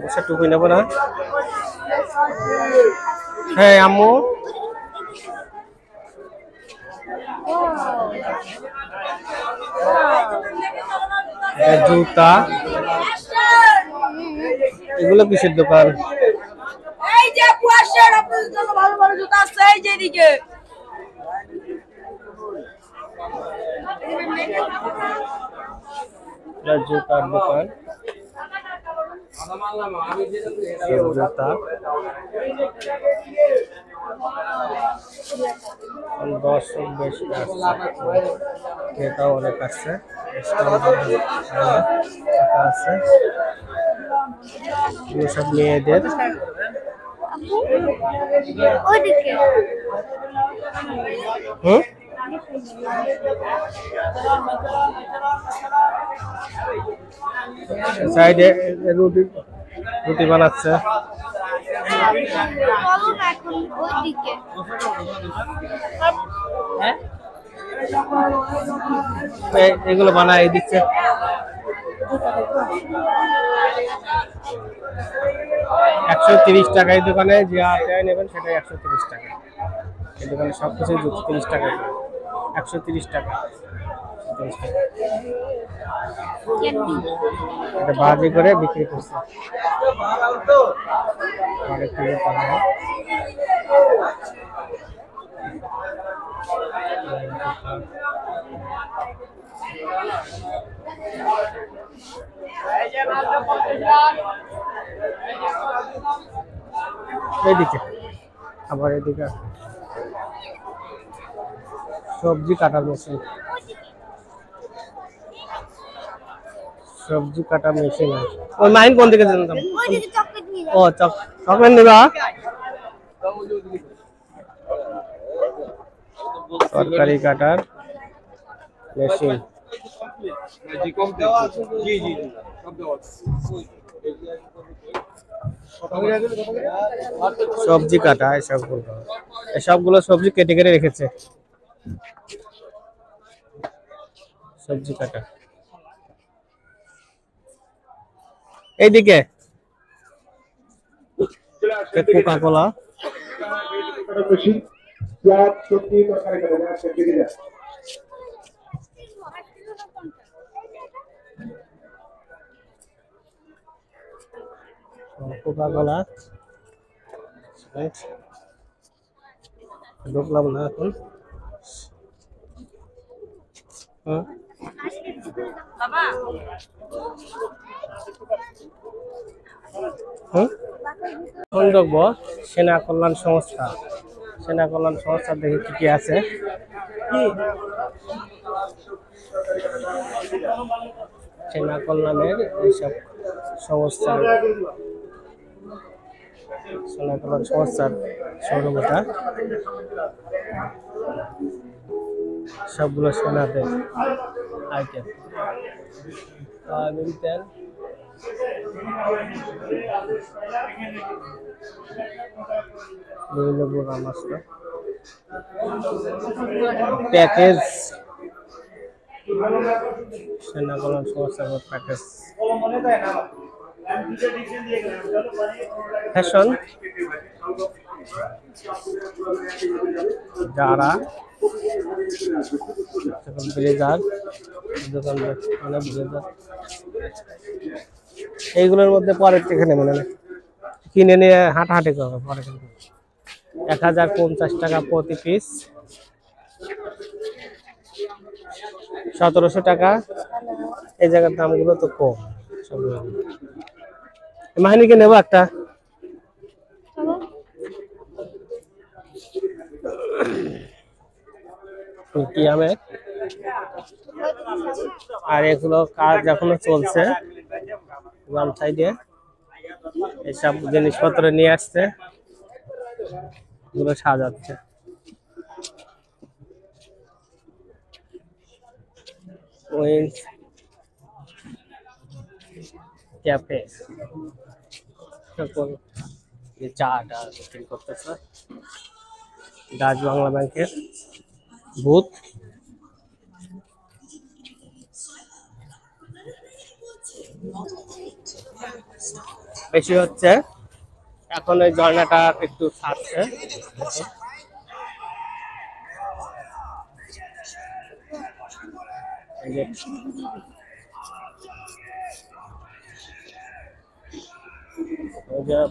বসা টুপি নেবো না? হ্যাঁ আম্মু, জুতা, এগুলো কিসের দোকান? এই যে কুয়াশার আপনাদের জন্য ভালো ভালো জুতা আছে, এই যে এদিকে। জুতার দোকান, জুতা, দর্শক বেশি আসছে, ক্রেতাও অনেক আসছে, আছে। এগুলো সব মেয়েদের। ওইদিকে হুম সাইডে রুটি রুটি বানাচ্ছে। চলো না এখন ওইদিকে। এগুলো বানাই দিচ্ছে। 130 টাকা এই দোকানে যা নেবেন সেটাই 130 টাকা। এই দোকানে সবকিছু 30 টাকা, 130 টাকা। এটা বাজি করে বিক্রি করছে। এইদিকে আবার এদিকে সবজি কাটার মেশিন, সবজি কাটা মেশিন। ওই মাইন কোন দিকে জানতাম? ওইদিকে চকলেট নিয়ে ও চকলেট নিবা? তরকারি কাটার মেশিন। সবজি কাটা এসবগুলো সবজি কেটে কেটে রেখেছে। সবজি কাটা এইদিকে কোকা কোলা। কোকা কোলা ঢুকলাম না এখন। এখন দেখবো সেনা কল্যাণ সংস্থা। সেনা কল্যাণ সংস্থা দেখি কি কি আছে। সেনা কল্যাণের এইসব সংস্থার, সেনা কল্যাণ সংস্থার শোরুমটা সবগুলো সেনাদের আইটেম। তেল বিভিন্ন বোনা মশলা প্যাকেজ, সেনা কল্যাণ সংস্থার প্যাকেজ। ফ্যাশন যারা ব্লেজার দোকান, ব্লেজার এইগুলোর মধ্যে পরে এখানে মনে হয় কিনে নিয়ে হাঁটাহাঁটি করবে পরে। কিন্তু 1050 টাকা প্রতি পিস, 1700 টাকা। এই জায়গার দামগুলো তো কম। মাহিনীকে নেবো একটা। আর এগুলো কাজ এখনো চলছে। ওয়ান সাইডে এইসব জিনিসপত্র নিয়ে আসছে, এগুলো সাজাচ্ছে। ক্যাফে চাটা বিক্রি করতেছে। ডাচ বাংলা ব্যাংকের বুথ। বেশি হচ্ছে এখন, ওই ঝর্ণাটা একটু ছাড়ছে।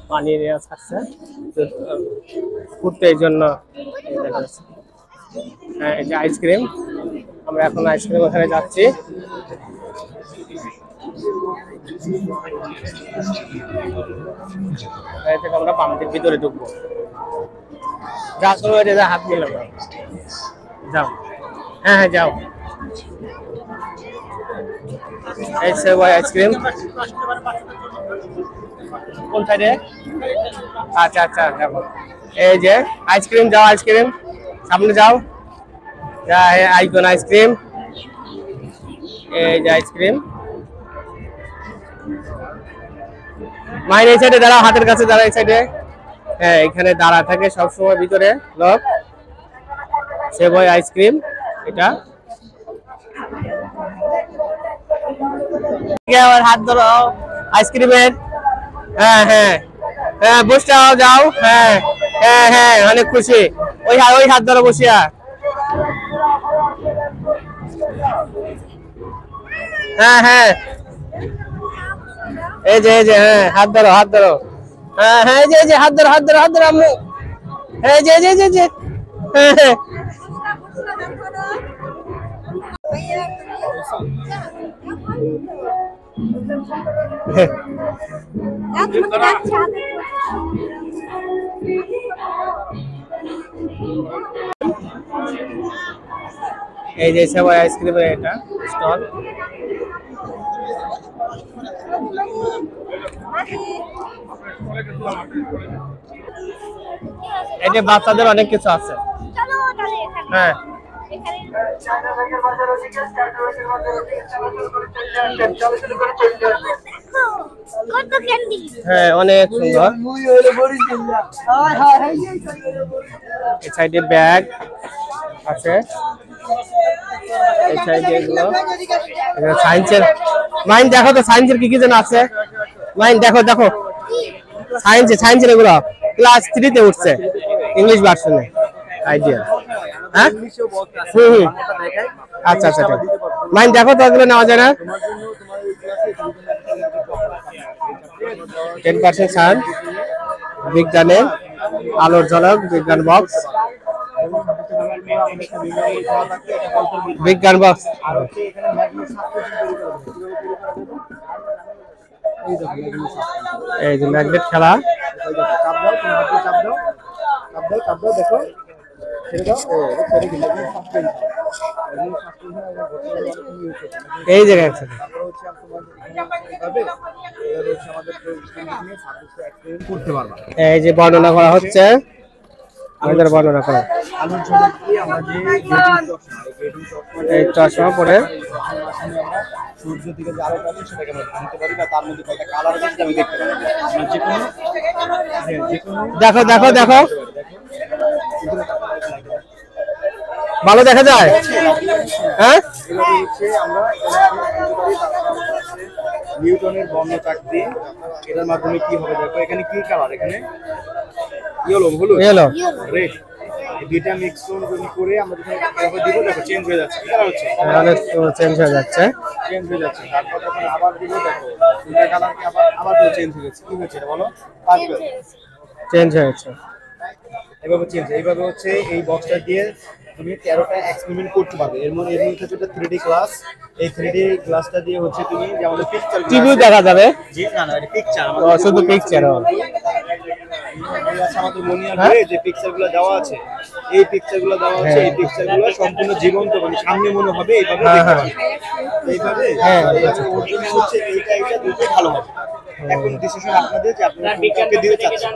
পানির ছাড়ছে ঘুরতে, এই জন্য। হ্যাঁ, এই যে আইসক্রিম, আমরা এখন আইসক্রিম ওখানে যাচ্ছি। আমরা পাম্পের ভিতরে ঢুকবো। হাত মিলাম, যাও। হ্যাঁ হ্যাঁ যাও। এই সেবাই আইসক্রিম কোন সাইডে? আচ্ছা আচ্ছা দেখো এই যে আইসক্রিম, যাও আইসক্রিম সামনে যাও, যা আইকন আইসক্রিম, এই যে আইসক্রিম। মাইন এই সাইডে দাঁড়া, হাতের কাছে দাঁড়া এই সাইডে। হ্যাঁ এখানে দাঁড়া থাকে সবসময় ভিতরে লোক। সেবাই আইসক্রিম এটা। আবার হাত ধরো আইসক্রিমের। হ্যাঁ হ্যাঁ হ্যাঁ বসে যাও। হ্যাঁ হ্যাঁ হ্যাঁ অনেক খুশি। ওই হাত ধরো বসিয়া। হ্যাঁ হ্যাঁ এই যে হ্যাঁ হাত ধরো হাত ধরো। হ্যাঁ হ্যাঁ এই যে হাত ধরো হাত ধরো হাত ধরো আম্মু। এই যে হ্যাঁ হ্যাঁ এই যে সেবাই আইসক্রিমের এটা স্টল। এটা বাচ্চাদের অনেক কিছু আছে। হ্যাঁ হ্যাঁ অনেক সুন্দর। এই সাইডে ব্যাগ আছে, এই সাইডে এগুলো সায়েন্সের। মাইন দেখো তো সায়েন্সের কি কি যেন আছে। মাইন দেখো দেখো সায়েন্সের এগুলো ক্লাস 3 তে উঠছে ইংলিশ ভার্সনে আইডিয়া। হ্যাঁ আচ্ছা আচ্ছা মাইন দেখো তো এগুলো নেওয়া যায় না? 10% ছাড়। বিজ্ঞানে আলোর ঝলক, বিজ্ঞান বক্স, বিজ্ঞান বক্স। এই যে ম্যাগনেট খেলা। এই জায়গায় এই যে বর্ণনা করা হচ্ছে, আমাদের বর্ণনা করা। এই চশমা পরে সূর্য থেকে যে আলো পাবে সেটাকে আমরা জানতে পারি বা তার মধ্যে কয়টা কালার আছে সেটা আমি দেখতে পারি। মানে দেখো দেখো দেখো ভালো দেখা যায়। হ্যাঁ আমরা নিউটনের বর্ণচাক দিয়ে এটার মাধ্যমে কি হবে দেখো। এখানে কি কালার? এখানে ইয়েলো, হলুদ, ইয়েলো, রেড। এই দুইটা মিক্সন করে আমরা যখন এভাবে দিব দেখো চেঞ্জ হয়ে যাচ্ছে। কি কালার হচ্ছে? অনেক চেঞ্জ হয়ে যাচ্ছে। চেঞ্জ হয়ে যাচ্ছে। তারপর যখন আবার দিব দেখো দুইটা কালার কি আবার চেঞ্জ হয়ে যাচ্ছে। কি হচ্ছে এটা বলো? পার্পল চেঞ্জ হয়েছে। এভাবে চেঞ্জ। এইভাবে হচ্ছে এই বক্সটা দিয়ে তুমি 13টা এক্সপেরিমেন্ট করতে পারবে। এর মধ্যে যেটা 3D গ্লাস, এই 3D গ্লাসটা দিয়ে হচ্ছে তুমি যে আমাদের পিকচার টিভিও দেখা যাবে। জি না না এটা পিকচার শুধু পিকচার। আমাদের মনিয়ার যে পিকচারগুলো দেওয়া আছে, এই পিকচারগুলো দেওয়া আছে, এই পিকচারগুলো সম্পূর্ণ জীবন্ত, মানে সামনে মনে হবে এইভাবে এইভাবে ওর জন্য হচ্ছে এইটা দুটো ভালো হবে। এখন ডিসিশন আপনাদের যে আপনারা কোনটাকে দিতে চাচ্ছেন।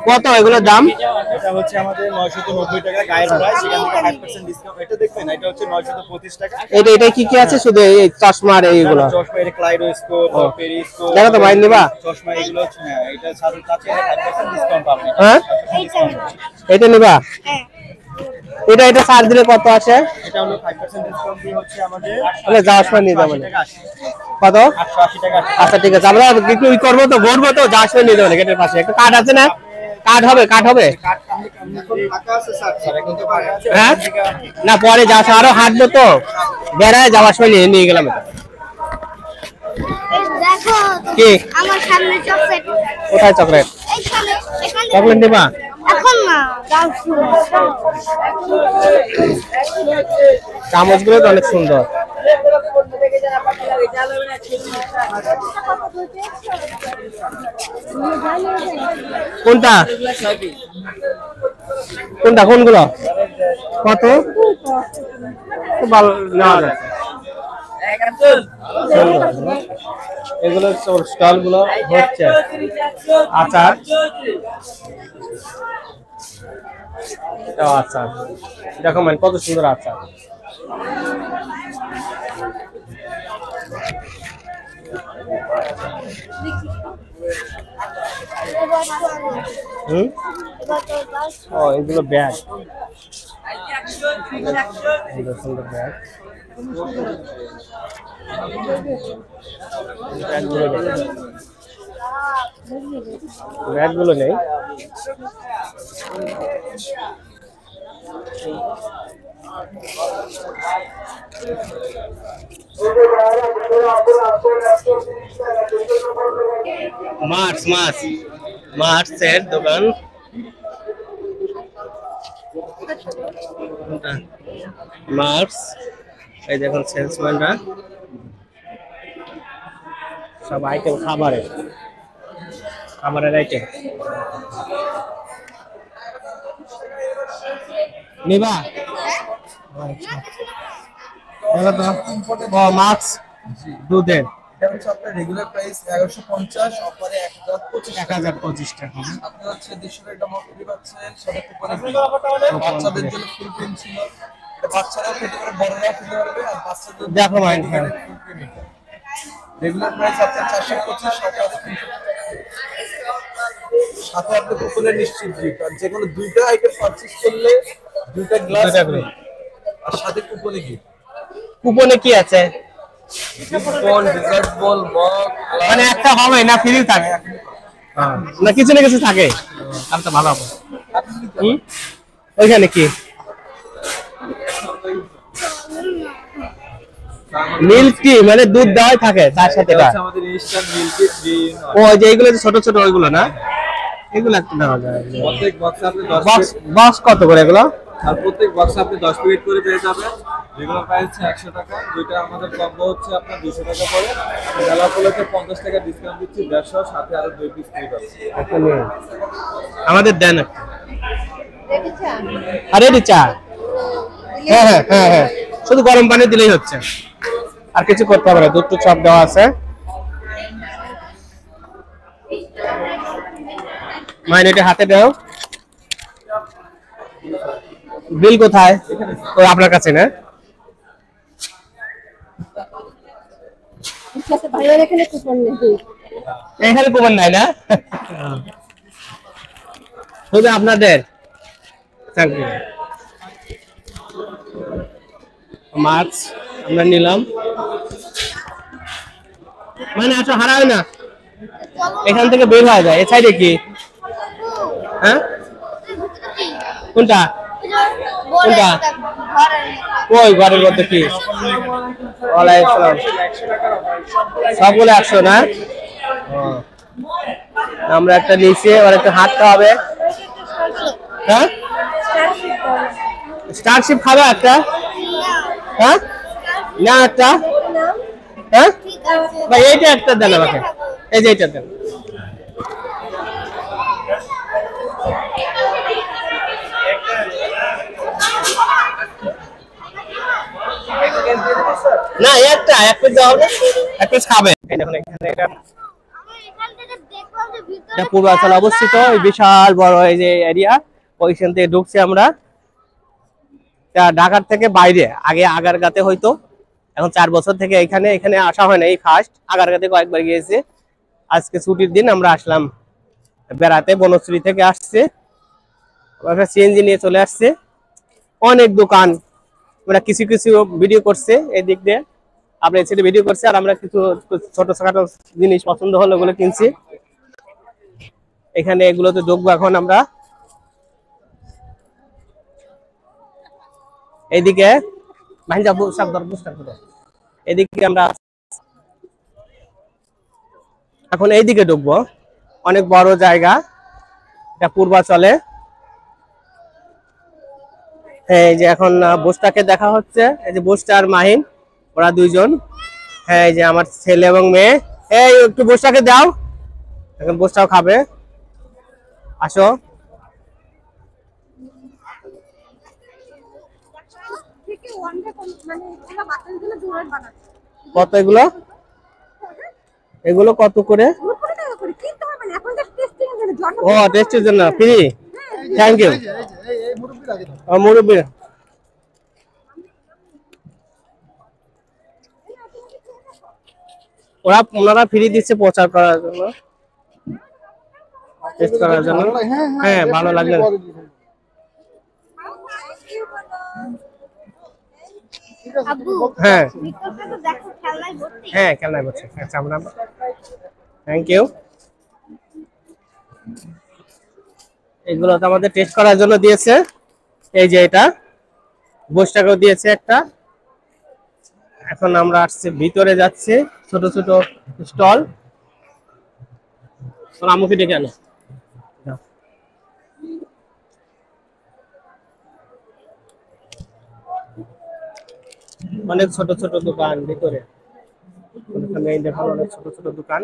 কত এগুলোর দাম? এটা হচ্ছে আমাদের 990 টাকা গায়ের প্রাইস, সেখান থেকে 5% ডিসকাউন্ট। এটা দেখবেন এটা হচ্ছে 925 টাকা। এটা কি কি আছে? শুধু এই চশমার এইগুলো? চশমা এর ক্লাইডোস্কোপ, পেরিস্কোপ। দেখো তো ভাই নিবা? চশমা এগুলো হচ্ছে হ্যাঁ এটা সাথে 5% ডিসকাউন্ট পাবেন। হ্যাঁ এটা নিবা? হ্যাঁ এটা ছাড় দিলে কত আসে? এটা হলো 5% ডিসকাউন্ট দিয়ে হচ্ছে আমাদের তাহলে যাওয়ার সময় নিয়ে যাবেন। কত? 880 টাকা। আচ্ছা ঠিক আছে, আমরা একটু ই করবো তো, ঘুরবো তো, যাওয়ার সময় নিয়ে যাবেন। গেটের পাশে একটা কার্ড আছে না? কার্ড হবে কার্ড হবে। টাকা আছে স্যার এখন তো পারে আছে। হ্যাঁ না পরে যাওয়ার সময় আরো হাঁটবো তো, বেড়ায় যাওয়ার সময় নিয়ে গেলাম। এটা দেখো কি আমার সামনে চকলেট। কোথায় চকলেট? এইখানে এখানে চকলেট নিবা? এখন না দাও শুনো। চামচগুলো তো অনেক সুন্দর। কোনটা কোনটা কোনগুলো কত? ভালো নেওয়া যায়। এগুলো স্টল গুলো হচ্ছে আচার, আচার দেখো মানে কত সুন্দর আচার। ও এগুলো ব্যাগ, সুন্দর ব্যাগ। ব্যাগগুলো নেই। মার্সের দোকান, মার্স। এই দেখুন সেলসম্যানরা সব আইটেম, খাবারের আইটেম নিবা। ও মার্কস দুধের রেগুলার প্রাইস 1150, অফারে 1025 টাকা। আপনি হচ্ছে 200 টাকা মকলি পাচ্ছেন, সাথে কুপন বাচ্চাদের জন্য ফুল ক্রিম ছিল, এটা বাচ্চারাও খেতে পারে, বড়রাও খেতে পারবে। আর বাচ্চাদের দেখো ভাই, রেগুলার প্রাইস আপনার 425, সাথে আপনি কুপনের নিশ্চিত গিফট। আর যে কোনো দুইটা আইটেম পারচেজ করলে দুইটা গ্লাস আর সাথে কুপনে গিফট। কুপনে কি আছে? কুপন, ডেজার্ট বল, মগ, মানে একটা হবে না ফ্রি থাকে না, কিছু না কিছু থাকে। আর তো ভালো হবে। ওইখানে কি মিল্ক টি, মানে দুধ দেওয়াই থাকে তার সাথে। আমাদের ইনস্ট্যান্ট মিল্ক টি। ও যে এইগুলো ছোট ছোট ওইগুলো না, এগুলো একটু নেওয়া যায়। প্রত্যেক বক্সে আপনি 10 বক্স কত করে এগুলো? আর প্রত্যেক বক্সে আপনি 10 প্যাকেট করে পেয়ে যাবেন। রেগুলার প্রাইস হচ্ছে 100 টাকা, দুইটা আমাদের কম্বো হচ্ছে আপনার 200 টাকা পড়ে। মেলা উপলক্ষে 50 টাকা ডিসকাউন্ট দিচ্ছি, 150 সাথে আরো 2 পিস ফ্রি পাবেন। আমাদের দেন আরে চা। হ্যাঁ হ্যাঁ হ্যাঁ হ্যাঁ, শুধু গরম পানি দিলেই হচ্ছে, আর কিছু করতে হবে না। দুধ তো সব দেওয়া আছে। মাইনেটা হাতে দাও। বিল কোথায়? ওই আপনার কাছে না? ভাইয়ার এখানে কুপন নেই, এখানে কুপন নাই না, শুধু আপনাদের। মার্কস আমরা নিলাম, মানে আসো হারায় না, এখান থেকে বের হয়ে যায়। এ সাইডে কি? হ্যাঁ কোনটা কোনটা? ওই ঘরের মধ্যে কি? ওয়ালাইকুম আসসালাম। সবগুলো 100 না? আমরা একটা নিচে, আর একটা হাঁটতে হবে। হ্যাঁ স্টারশিপ খাবে একটা? হ্যাঁ না একটা? হ্যাঁ ভাই এইটা একটা দেন আমাকে, এই যে এইটা দেন। না একটা এক পিস দাও, এক পিস খাবে। এই দেখুন এখানে এটা পূর্বাঞ্চলে অবস্থিত, এই বিশাল বড় এই যে এরিয়া, ওইখান থেকে ঢুকছি আমরা। ঢাকার থেকে বাইরে আগে আগারগাঁতে হইতো, এখন 4 বছর থেকে এখানে আসা হয় না, এই ফার্স্ট। আগারগাঁতে কয়েকবার গিয়েছি, আজকে ছুটির দিন আমরা আসলাম বেড়াতে। বনশ্রী থেকে আসছে, সিএনজি নিয়ে চলে আসছে। অনেক দোকান, আমরা কিছু কিছু ভিডিও করছে এই দিক দিয়ে, আমরা এসে ভিডিও করছি। আর আমরা কিছু ছোটখাটো জিনিস পছন্দ হলো ওগুলো কিনছি। এখানে এগুলোতে ঢুকবো এখন আমরা। এইদিকে এদিকে আমরা এখন এইদিকে ঢুকবো, অনেক বড় জায়গা এটা পূর্বাঞ্চলে। এই যে এখন বোসটাকে দেখা হচ্ছে, এই যে বোসটা আর মাহিন, ওরা দুইজন। হ্যাঁ এই যে আমার ছেলে এবং মেয়ে। এই একটু বোসটাকে দাও, এখন বোসটাও খাবে। আসো কত এগুলো? এগুলো কত করে? ও টেস্টের জন্য ফ্রি। Thank you. মুরব্বী ওনারা ফ্রি দিচ্ছে প্রচার করার জন্য, টেস্ট করার জন্য। হ্যাঁ ভালো লাগলে হ্যাঁ হ্যাঁ খেলনায় বলছে। আচ্ছা আমরা থ্যাংক ইউ। এগুলো তো আমাদের টেস্ট করার জন্য দিয়েছে। এই যে এটা 20 টাকাও দিয়েছে একটা। এখন আমরা আসছে ভিতরে যাচ্ছি, ছোট ছোট স্টল। আমুকে ডেকে আনো। অনেক ছোট ছোট দোকান ভিতরে, অনেক ছোট ছোট দোকান,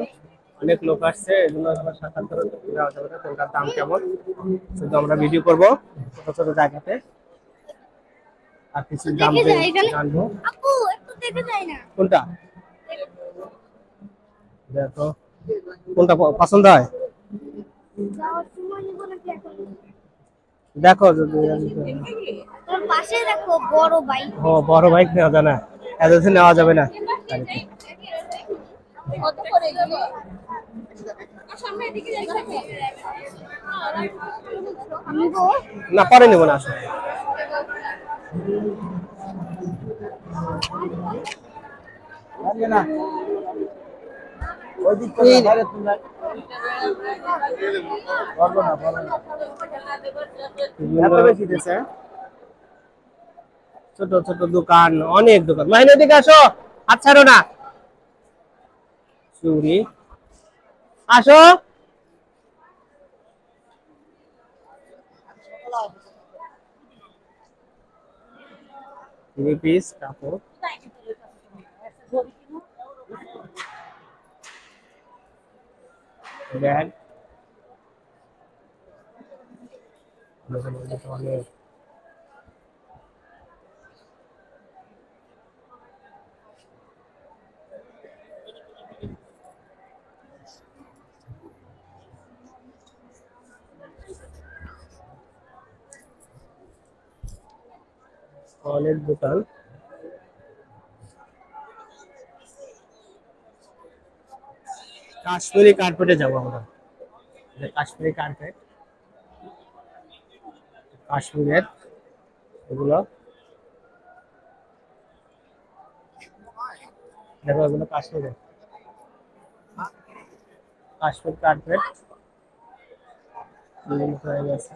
অনেক লোক আসছে। এগুলো কোনটার দাম কেমন শুধু আমরা ভিডিও করবো ছোট ছোট জায়গাতে, আর কিছু দাম জানবো। কোনটা দেখো, কোনটা পছন্দ হয় দেখো। যদি পাশে দেখো বড় বাইক। ও বড় বাইক নেওয়া যায় না, এতদিন নেওয়া যাবে না। না পরে নেবো না। ছোট ছোট দোকান, অনেক দোকান। মাহিনা দিকে আসো, হাত ছাড়ো না। চুড়ি আসো। পিস কাপড়, ব্যাগ, অনেক দোকান। কাশ্মীরি কার্পেটে যাবো আমরা। কাশ্মীরি কার্পেট, কাশ্মীরের এগুলো দেখো, এগুলো কাশ্মীরের কাশ্মীর কার্পেট হয়ে গেছে।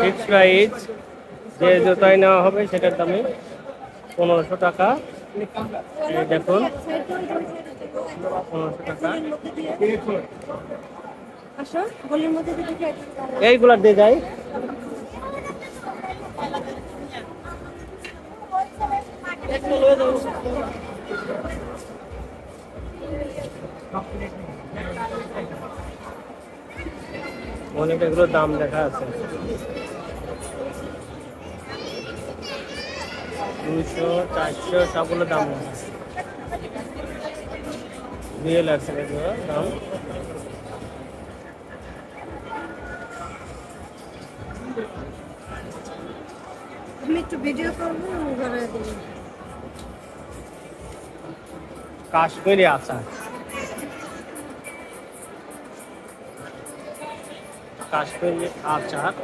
ফিক্স প্রাইস, যে জুতাই নেওয়া হবে সেটার দামে 1500 টাকা। এই দেখুন 1500 টাকা। এইগুলা দিয়ে যাই। অনেক এগুলো দাম লেখা আছে, 200 400 সবগুলো দাম লেখা আছে। দিয়ে লাগছে এগুলো দাম। আমি একটু ভিডিও করবো। কাশ্মীরি আচার, কাশ্মীরি আচার।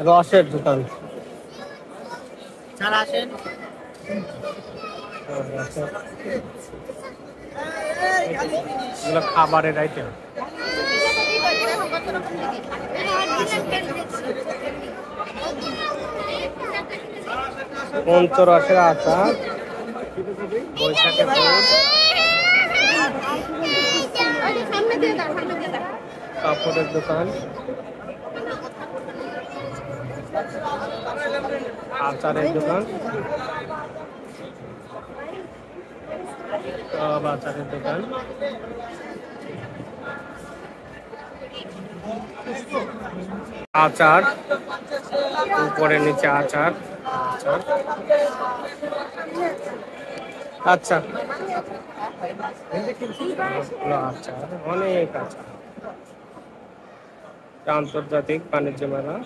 রসের দোকান, এগুলো খাবারের আইটেম। পঞ্চরসের আচার, বৈশাখের ফুল, কাপড়ের দোকান, আচারের দোকান, সব আচারের দোকান। আচার, উপরে নিচে আচার, আচার। আচ্ছা, আচার, অনেক আচার। আন্তর্জাতিক বাণিজ্য মেলা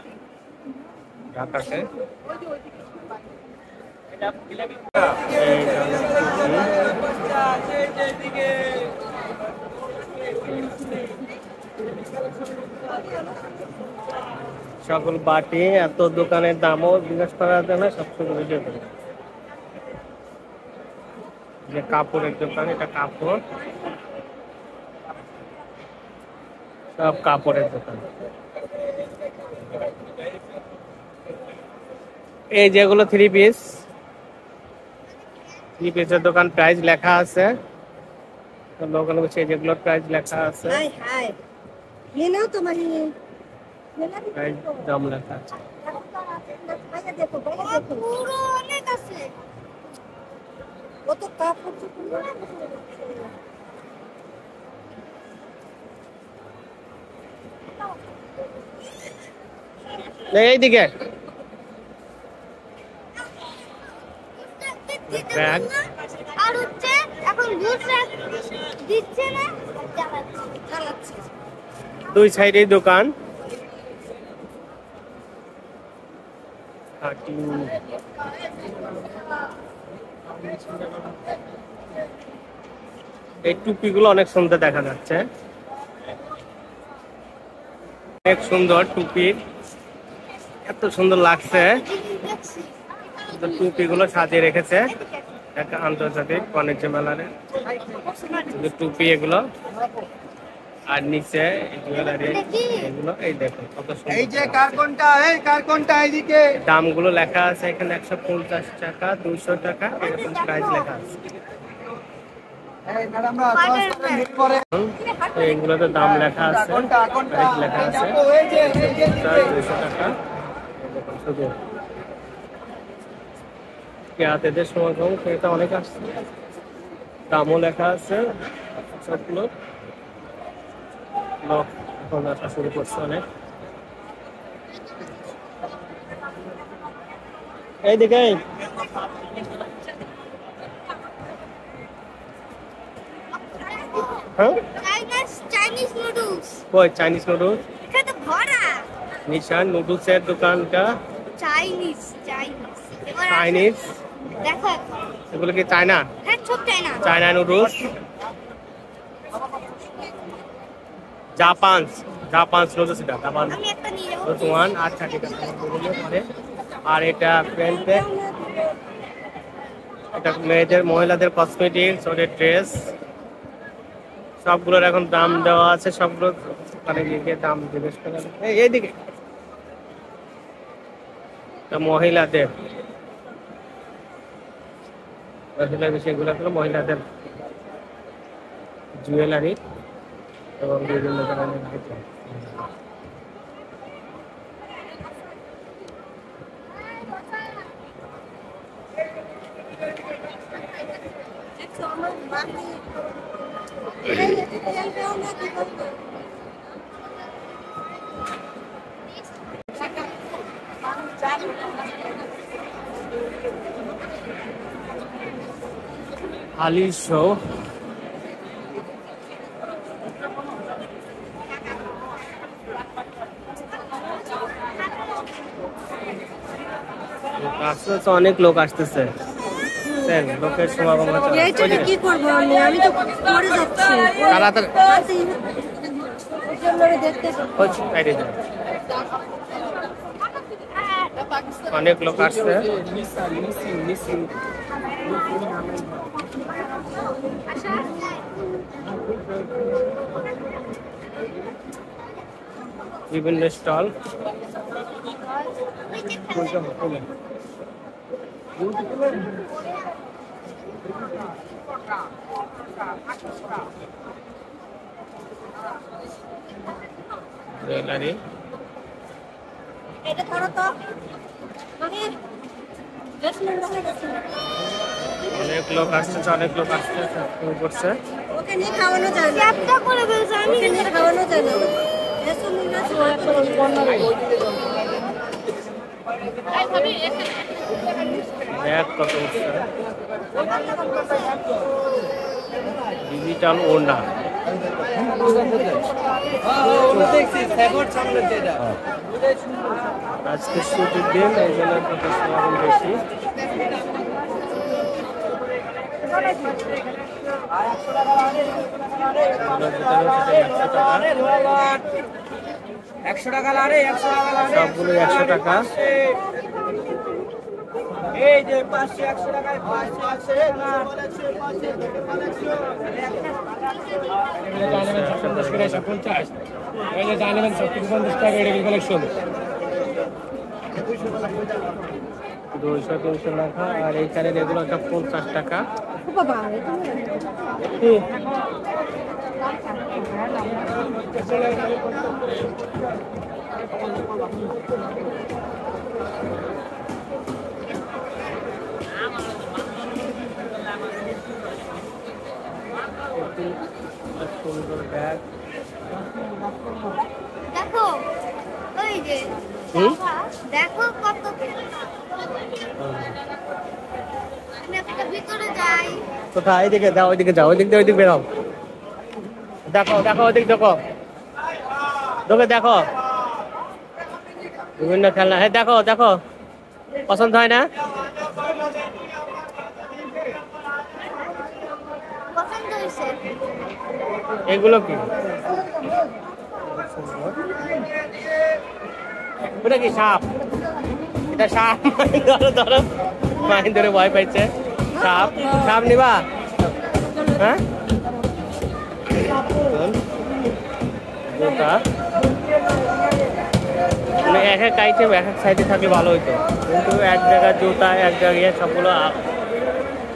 ঢাকাতে। সকল বাটি, এত দোকানের দামও জিজ্ঞেস করা যায় না, সবকিছু ভিডিও করে। যে কাপড়ের দোকান, এটা কাপড়, সব কাপড়ের দোকান। এই যেগুলো থ্রি পিসের দোকান, প্রাইস লেখা আছে। লোকাল বলছে যেগুলোর প্রাইস লেখা আছে, প্রাইস দাম লেখা আছে। পুরো অনেক আছে। এইদিকে ব্যাগ, আর হচ্ছে এখন ঘুরছে দিচ্ছে না, চালাচ্ছে। দুই সাইডে দোকান। এই টুপিগুলো অনেক সুন্দর দেখা যাচ্ছে, অনেক সুন্দর টুপি, এত সুন্দর লাগছে। টুপিগুলো সাজিয়ে রেখেছে একটা আন্তর্জাতিক বাণিজ্য মেলার টুপি এগুলো। আর নিচে জুয়েলারি এগুলো, এই দেখো কত সুন্দর। এই যে কার কোনটা এইদিকে দামগুলো লেখা আছে এখানে, 150 টাকা, 200 টাকা, এরকম প্রাইস লেখা আছে। এইগুলোতে দাম লেখা আছে, প্রাইস লেখা আছে, 200 টাকা। শুধু ক্রেতাদের সমাগম, ক্রেতা অনেক আসছে, দামও লেখা আছে সবগুলো। লোক এখন আসা শুরু করছে অনেক। এইদিকে হ্যাঁ, চাইনিজ নুডলস, কই চাইনিজ নুডলস? এটা তো ভরা নিশান নুডলসের দোকানটা। চাইনিজ চাইনিজ দেখো, এগুলো কি চায়না? হ্যাঁ সব চাইনা। চায়না নুডলস, জাপান নুডলস, এটা জাপান আমি একটা নিয়ে যাবো। Noodles one. আচ্ছা ঠিক আছে, আর এটা প্যান্টে, এটা মেয়েদের মহিলাদের কসমেটিক্স, ওদের ড্রেস, সবগুলোর এখন দাম দেওয়া আছে। সবগুলো মানে গিয়ে দাম জিজ্ঞেস করা। এইদিকে মহিলাদের সেগুলো হলো মহিলাদের জুয়েলারি এবং বিভিন্ন ধরনের আইটেম। আলি শো, আসতেছে, অনেক লোক আসতেছে, লোকের সমাগম হচ্ছে। কি করবো আমি তো পরে যাচ্ছি, অনেক লোক আসছে। বিভিন্ন স্টল, জুয়েলারি এটা ধরো তো মানে অনেক লোক আসছে, শুরু করছে। ওকে নিয়ে খাওয়ানো যায় না, চ্যাপটা করে ফেলছে, আমি ওকে নিয়ে খাওয়ানো যায় না। ব্যাগ কত উঠছে, ডিজিটাল ওড়না। আজকে ছুটির দিন, এই জন্য সমাগম বেশি। সবগুলো 100 টাকা। এই যে 500 100 টাকায় 500 200-300 টাকা। আর এইখানে যেগুলো 50 টাকা। সুন্দর ব্যাগ। দেখো ওই যে দেখো কত একটা ভিতরে যাই। কোথায়? এইদিকে যাও, ওইদিকে যাও, ওইদিক দিয়ে ওইদিক বেরাও। দেখো দেখো, ওইদিক দেখো, তোকে দেখো বিভিন্ন খেলনা। হ্যাঁ দেখো দেখো, পছন্দ হয় না? পছন্দ হয়েছে। এগুলো কি? ওটা কি সাপ? এটা সাপ। ধরো ধরো, মাইন ধরে ভয় পাইছে। সাপ, সাপ নিবা? হ্যাঁ, জুতা। মানে এক এক আইটেম এক এক সাইডে থাকলে ভালো হইতো, কিন্তু এক জায়গায় জুতা, এক জায়গায় সবগুলো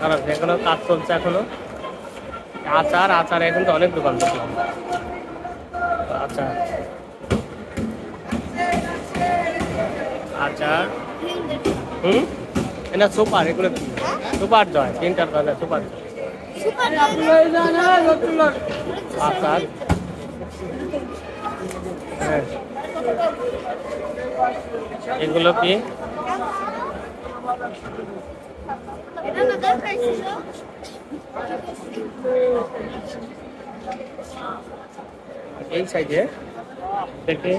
খারাপ। এখনো কাজ চলছে এখনো। আচার, আচার এখন তো অনেক দোকান দেখলাম। আচার, আচার। এটা সুপার, এগুলো কি? সুপার জয়, 3টার কথা সুপার জয়। আচার, হ্যাঁ। এগুলো কি? এটা না দেখাইছিল। এই সাইডে দেখে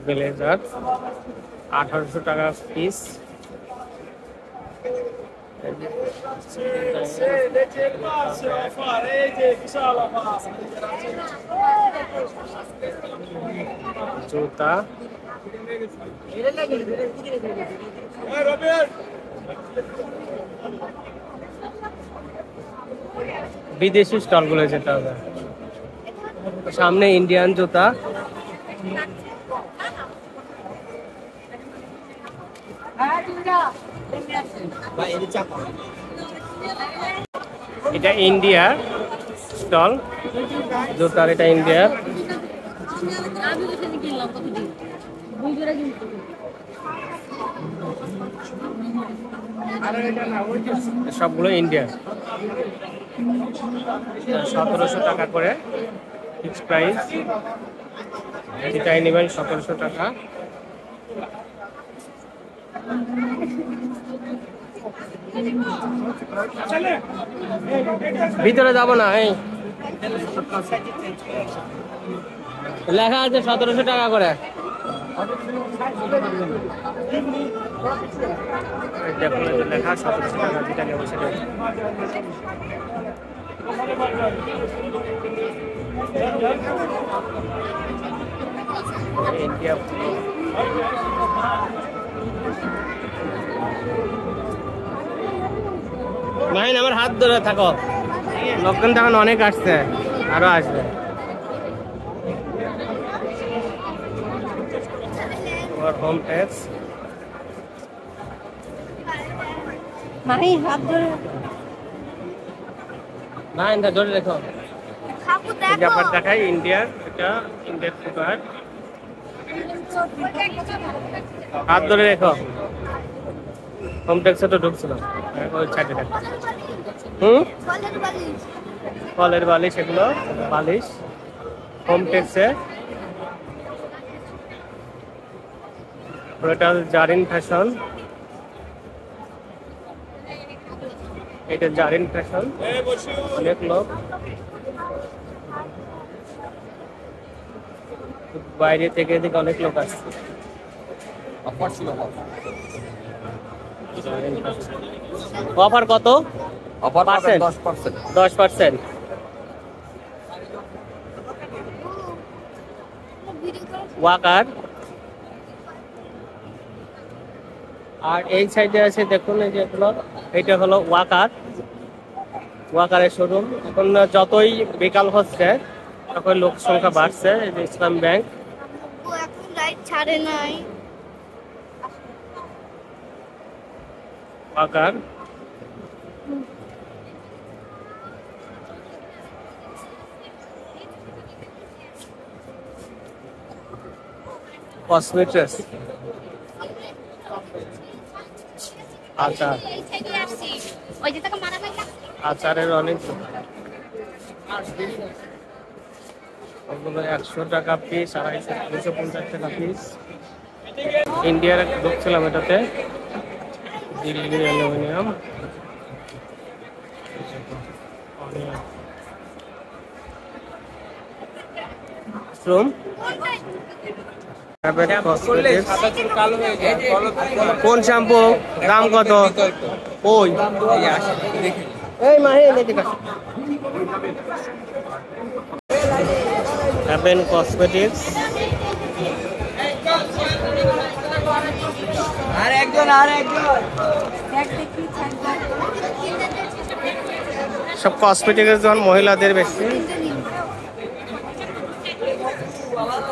ব্লেজার 1800 টাকা পিস। জুতা, বিদেশি স্টল গুলো যেতে হবে। সামনে ইন্ডিয়ান জুতা। এটা ইন্ডিয়ার স্টল জুতার, এটা ইন্ডিয়ার। সবগুলো ইন্ডিয়ার। 1700 টাকা করে ফিক্স প্রাইস। যেটাই নেবেন 1700 টাকা। ভিতরে যাব না, এই লেখা আছে 1700 টাকা করে। দেখুন লেখা 1700 টাকা, যেটা নেব সেটা। ইন্ডিয়া মাইন, আমার হাত ধরে থাকো। লোকজন তখন অনেক আসছে, আরো আসবে। হোম ট্যাক্স মাহি হাত ধরে না এটা ধরে রেখো। খাবো এই যে দেখো আপনার দেখাই ইন্ডিয়ার, এটা ইন্ডিয়ার ফুটওয়্যার। হাত ধরে রেখো। হোমটেক্সে তো ঢুকছিল, ওই সাইডে দেখো। ফলের বালিশ ফলের বালিশ, এগুলো বালিশ হোমটেক্সে। ওটা জারিন ফ্যাশন, এটা জারিন ফ্যাশন। অনেক লোক বাইরে থেকে এদিকে অনেক লোক আসছে। অফার কত? Offer percent 10%। 10%। ওয়াকার। আর এই সাইডে আছে দেখুন, এই যেগুলো, এইটা হলো ওয়াকার, ওয়াকারের শোরুম। এখন যতই বিকাল হচ্ছে তখন লোক সংখ্যা বাড়ছে। এই যে ইসলাম ব্যাংক। ও এখন লাইট ছাড়ে নাই ওয়াকার। কসমেটিক্স, আচার, আচারের অনেক ওগুলো 100 টাকা পিস, 250 250 টাকা পিস। ইন্ডিয়ার ঢুকছিলাম এটাতে, দিল্লি অ্যালুমিনিয়াম। মাশরুম, কোন শ্যাম্পু দাম কত? ওই এই মাহে হ্যাভেন কসমেটিক্স। সব কসমেটিক্স যখন মহিলাদের বেশি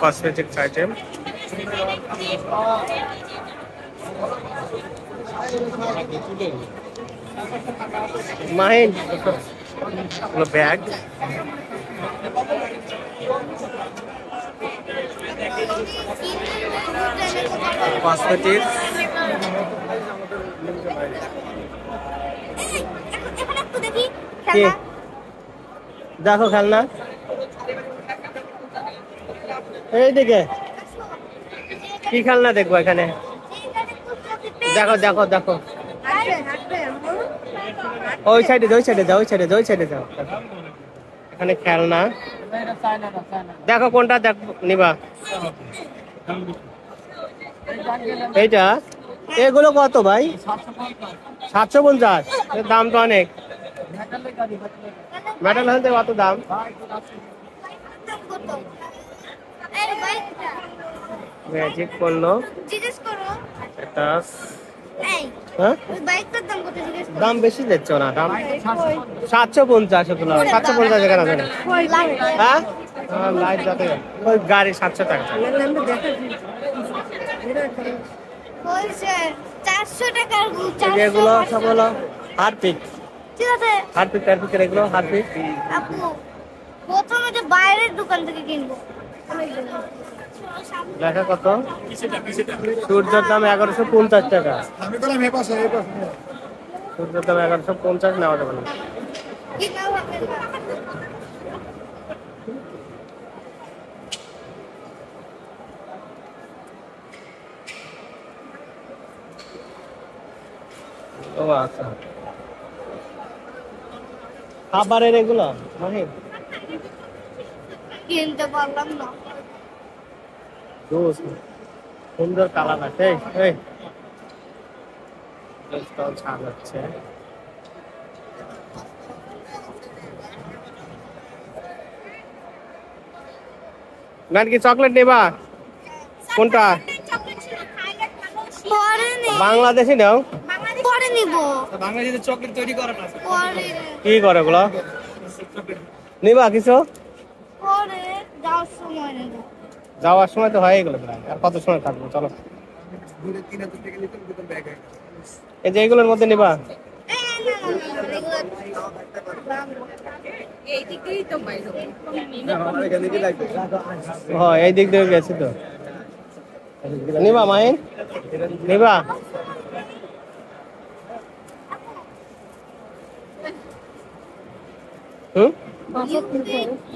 cosmetics item. Mahin bag, cosmetics. দেখো খেলনা এইদিকে, কি খেলনা দেখবো এখানে? দেখো দেখো দেখো, ওই সাইডে ওই সাইডে যাও, ওই সাইডে ওই সাইডে যাও। এখানে খেলনা দেখো, কোনটা দেখো নিবা? এইটা, এগুলো কত ভাই? 750। এর দাম তো অনেক। মেটাল হতে কত দাম? ম্যাজিক পণ্য এটা, হ্যাঁ দাম বেশি দিচ্ছ না, দাম 750। ওগুলো 750 এখানে আছে। হ্যাঁ লাইট যাতে ওই গাড়ি 700 টাকা। 400 টাকার এগুলো সব হলো হারপিক, ঠিক আছে হারপিক টারপিকের, এগুলো হারপিক। আপু প্রথমে যে বাইরের দোকান থেকে কিনবো। দেখা কত? সূর্যের দাম 1150 টাকা। সূর্যের দাম 1150, নেওয়া যাবে না। ও আচ্ছা, খাবারের এগুলো মাহিন কিনতে পারলাম না। সুন্দর কালার আছে। এই ছাড় হচ্ছে। গান কি চকলেট নেবা? কোনটা? বাংলাদেশি নাও। পরে নিব। বাংলাদেশে চকলেট তৈরি করা না। পরে কি করে ওগুলো? নিবা কিছু? পরে যাওয়ার সময় নেব। যাওয়ার সময় তো হয়ে গেল প্রায়, আর কত সময় থাকবো? চলো, এই যে এগুলোর মধ্যে নিবা? এই দিকেই তো বাইরে হ্যাঁ এই দিক দিয়ে গেছি তো নিবা মাহিন নিবা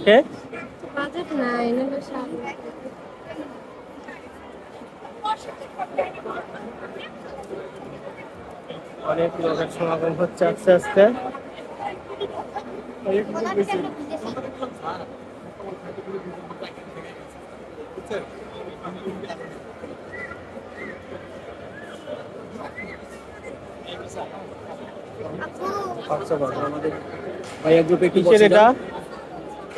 কে বাজেট নাই না অনেক লোকের সমাগম হচ্ছে আস্তে আস্তে ভাইয়া গ্রুপে কি কিসের এটা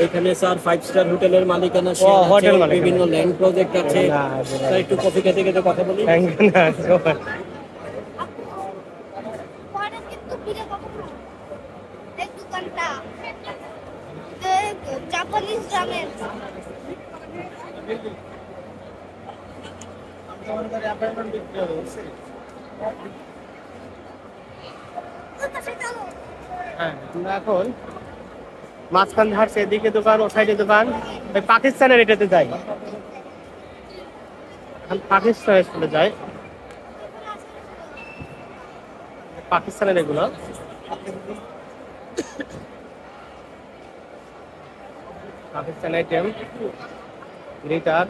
এখানে স্যার 5 স্টার হোটেলের মালিকানা ও, শেয়ার হোটেল আছে, মালিকানা। বিভিন্ন ল্যান্ড প্রজেক্ট আছে। না, স্যার একটু কফি খেতে খেতে কথা বলি। থ্যাংক ইউ না পরে কিন্তু ফিরে পাবো না। এই দোকানটা জাপানিজ রামেন হ্যাঁ আমরা এখন মাঝখান ধারছে এদিকে দোকান ও সাইডে দোকান ওই পাকিস্তানের এটাতে যাই এখন পাকিস্তানে চলে যাই পাকিস্তানের এগুলো পাকিস্তান আইটেম গ্লিটার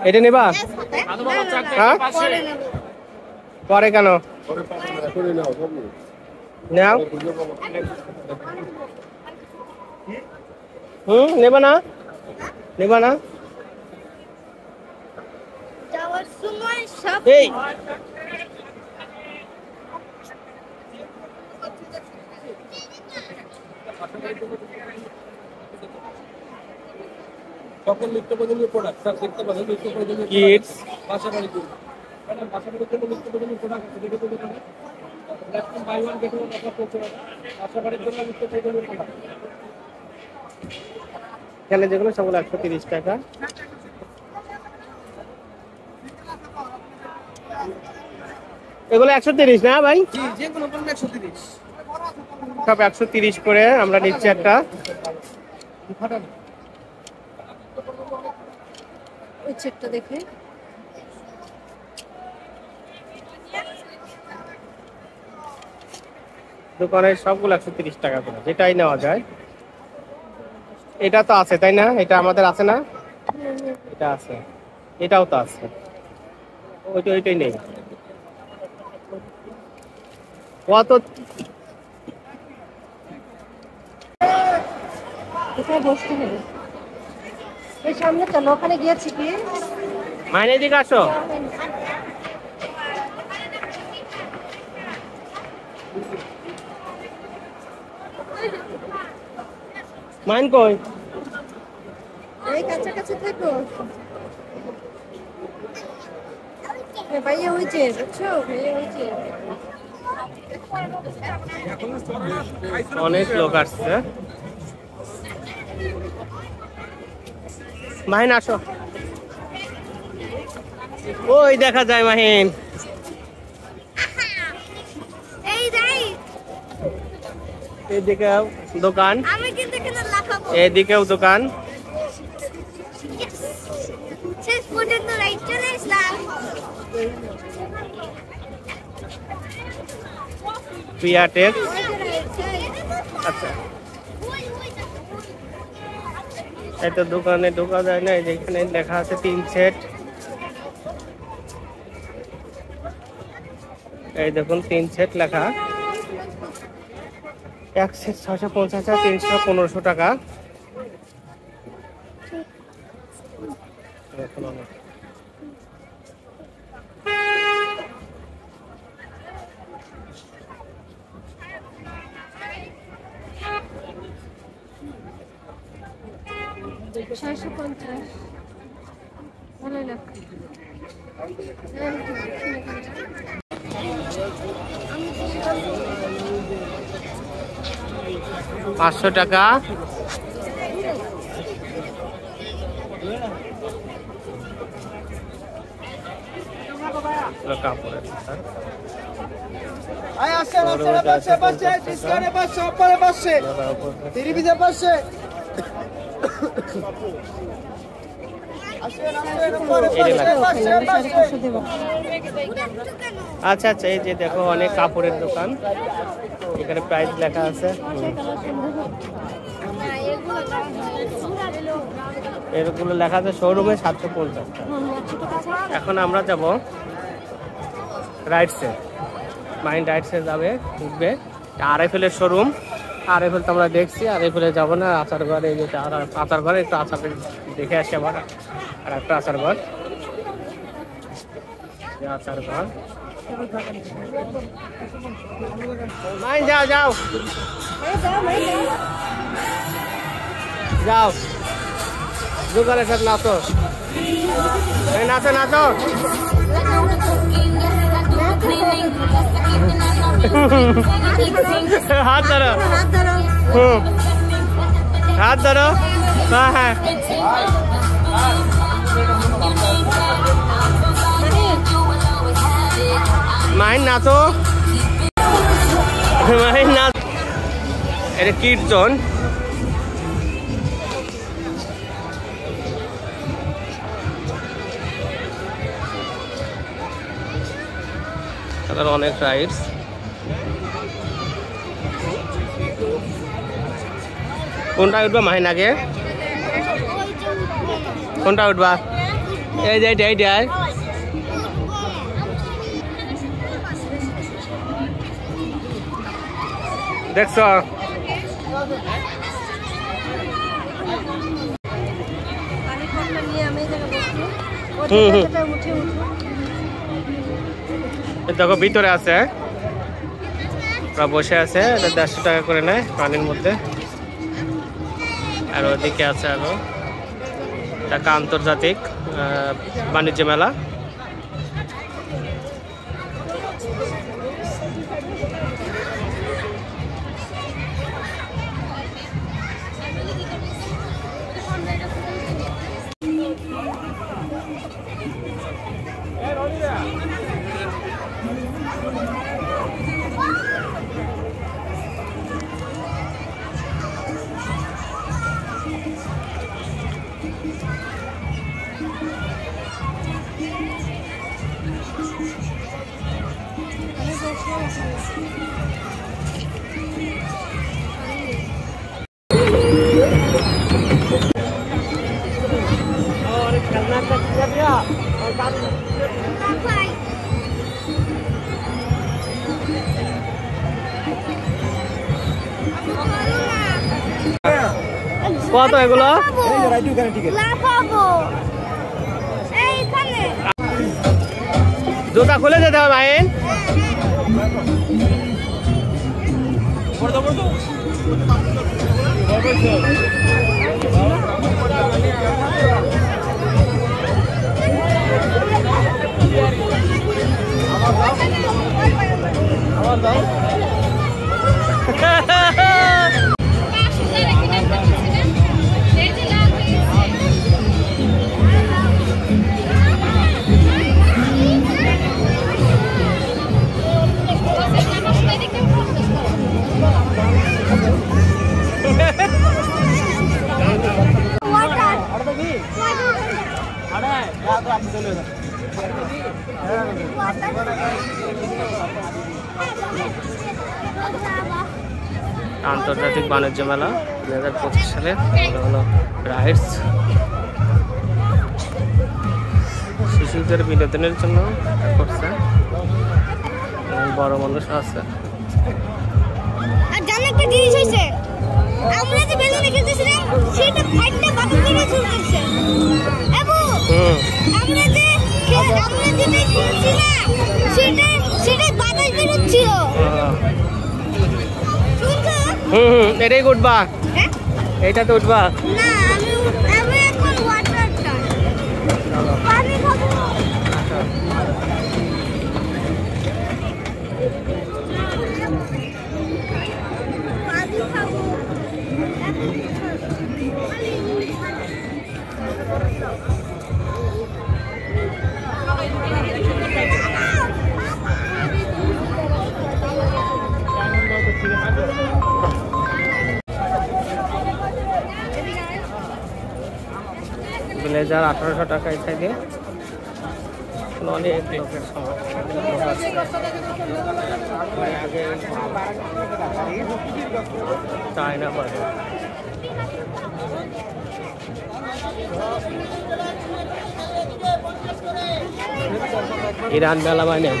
এটা নেবা হ্যাঁ পরে কেন নাও নেবা না নেবা না যাওয়ার সময় সব এই সকল নিত্য প্রয়োজনীয় প্রোডাক্ট স্যার দেখতে পাবেন, নিত্য প্রয়োজনীয় কিডস বাসাবাড়ির জন্য। কারণ বাসাবাড়ির জন্য নিত্য প্রয়োজনীয় প্রোডাক্ট আছে, দেখে তো দোকানে laptop buy one get one offer চলছে। বাসাবাড়ির জন্য নিত্য প্রয়োজনীয় প্রোডাক্ট। এখানে যেগুলো সবগুলো 130 টাকা এগুলো 130 না ভাই জি, যে কোনো পণ্য 130। সব 130 করে আমরা নিচ্ছি একটা ওই চেকটা দেখে দোকানের সবগুলো 130 টাকা করে যেটাই নেওয়া যায় এটা তো আছে তাই না এটা আমাদের আছে না এটা আছে এটাও তো আছে ওইটাই নেই কত কোথায় বসতে হবে এই সামনে চলো ওখানে গিয়েছি কি মাইনে দিকে আসো মাইন কই এই কাছাকাছি থাকো ভাইয়া হয়েছে বুঝছো ভাইয়া হয়েছে অনেক লোক আসছে মাহিন আসো ওই দেখা যায় মাহিন এই যাই এদিকে দোকান আমি কিন্তু এখানে লাফাবো এদিকেও দোকান শেষ পর্যন্ত রাইট চলে আসলাম পিয়াটেক আচ্ছা এই তো দোকানে ঢোকা যায় না এই যে এখানে লেখা আছে 3 সেট এই দেখুন 3 সেট লেখা এক সেট 650 টাকা 300 টাকা ছয়শো 50 ভালো লাগ 500 টাকা কাপড়ের দোকান। আচ্ছা আচ্ছা, এই যে দেখো অনেক কাপড়ের দোকান, এখানে প্রাইস লেখা আছে। এগুলো লেখা আছে শোরুমে 750 টাকা। এখন আমরা যাব রাইটসে, মাইন্ড রাইটসে যাবে, ঢুকবে RFL এর শোরুম। RFL তো আমরা দেখছি, RFL এ যাবো না। আচার ঘর, এই যে আচার ঘরে একটু আচার দেখে আসি আবার। আর একটা আচার ঘর, আচার ঘর। মাইন্ড যাও যাও যাও, দোকানের সাথে নাচো, নাচো নাচো। হাত ধরো, হাত ধরো। হ্যাঁ হ্যাঁ, মাইন নাচো, মাইন নাচ। এটা কীর্তন। অনেক রাইডস। কোনটা উঠবা মাহিন আগে? কোনটা উঠবা? এই যে এইটাই। দেখছো? দেখো ভিতরে আছে, বসে আছে, 150 টাকা করে নেয় পানির মধ্যে। আর ওদিকে আছে আরো ঢাকা আন্তর্জাতিক বাণিজ্য মেলা। কত এগুলো? জুতা খুলে যেতে হবে মাইন। আন্তর্জাতিক বাণিজ্য মেলা 2025 সালে হলো রাইডস। শিশুদের বিনোদনের জন্য করছে, বড় মানুষ আছে। আর জানো একটা জিনিস হইছে, আমরা যে বেলুন খেলতেছিলাম সেটা ফাইটটা বাকি করে চলতেছে। এবু আমরা যে খেলছি না সেটা বাতাস বের হচ্ছিল। এটাই উঠবা? এইটা তো উঠবা না, আমি এখন ওয়াটারটা পানি খাবো। পানি খাবো। ব্লেজার 1800 টাকা এই সাইডে। অনেক লোকের চায়না বাজার। ইরান মেলা মানে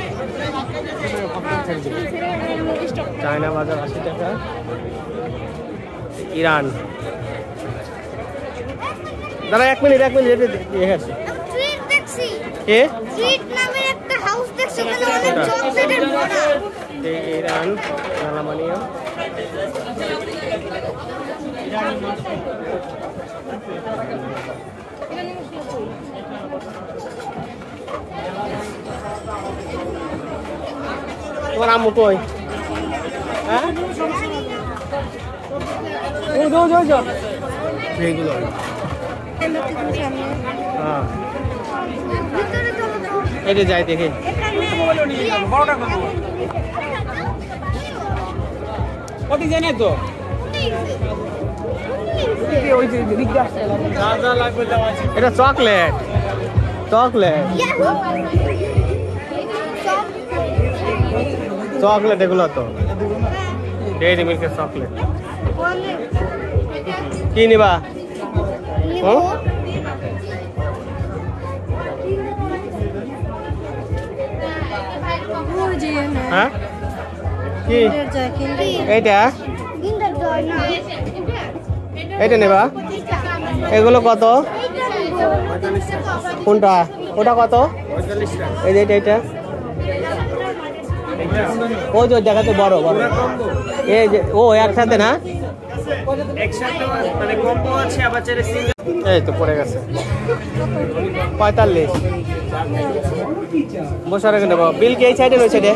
চায়না বাজার 80 টাকা। ইরান দাদা 1 মিনিট দেখে আসি। ট্রিট দেখছি কে ট্রিট নামের একটা হাউস দেখছি ওখানে অনেক চকলেটের ভরা। ইরান মেলামানিয়া তোমার আম্মু কই? হ্যাঁ এইগুলো হ্যাঁ এটা যাই দেখি। এটা চকলেট চকলেট এগুলো তো ডেইরি মিল্কের চকলেট। কি নিবা? হ্যাঁ কি এইটা এইটা নেবা? এগুলো কত? কোনটা? ওটা কত? এই যে এইটা ওই যে দেখাতে বড় বড় এই যে ও একসাথে না এই তো পড়ে গেছে 45 বসে রেখে নেবো। বিল কি এই সাইডে রয়েছে রে?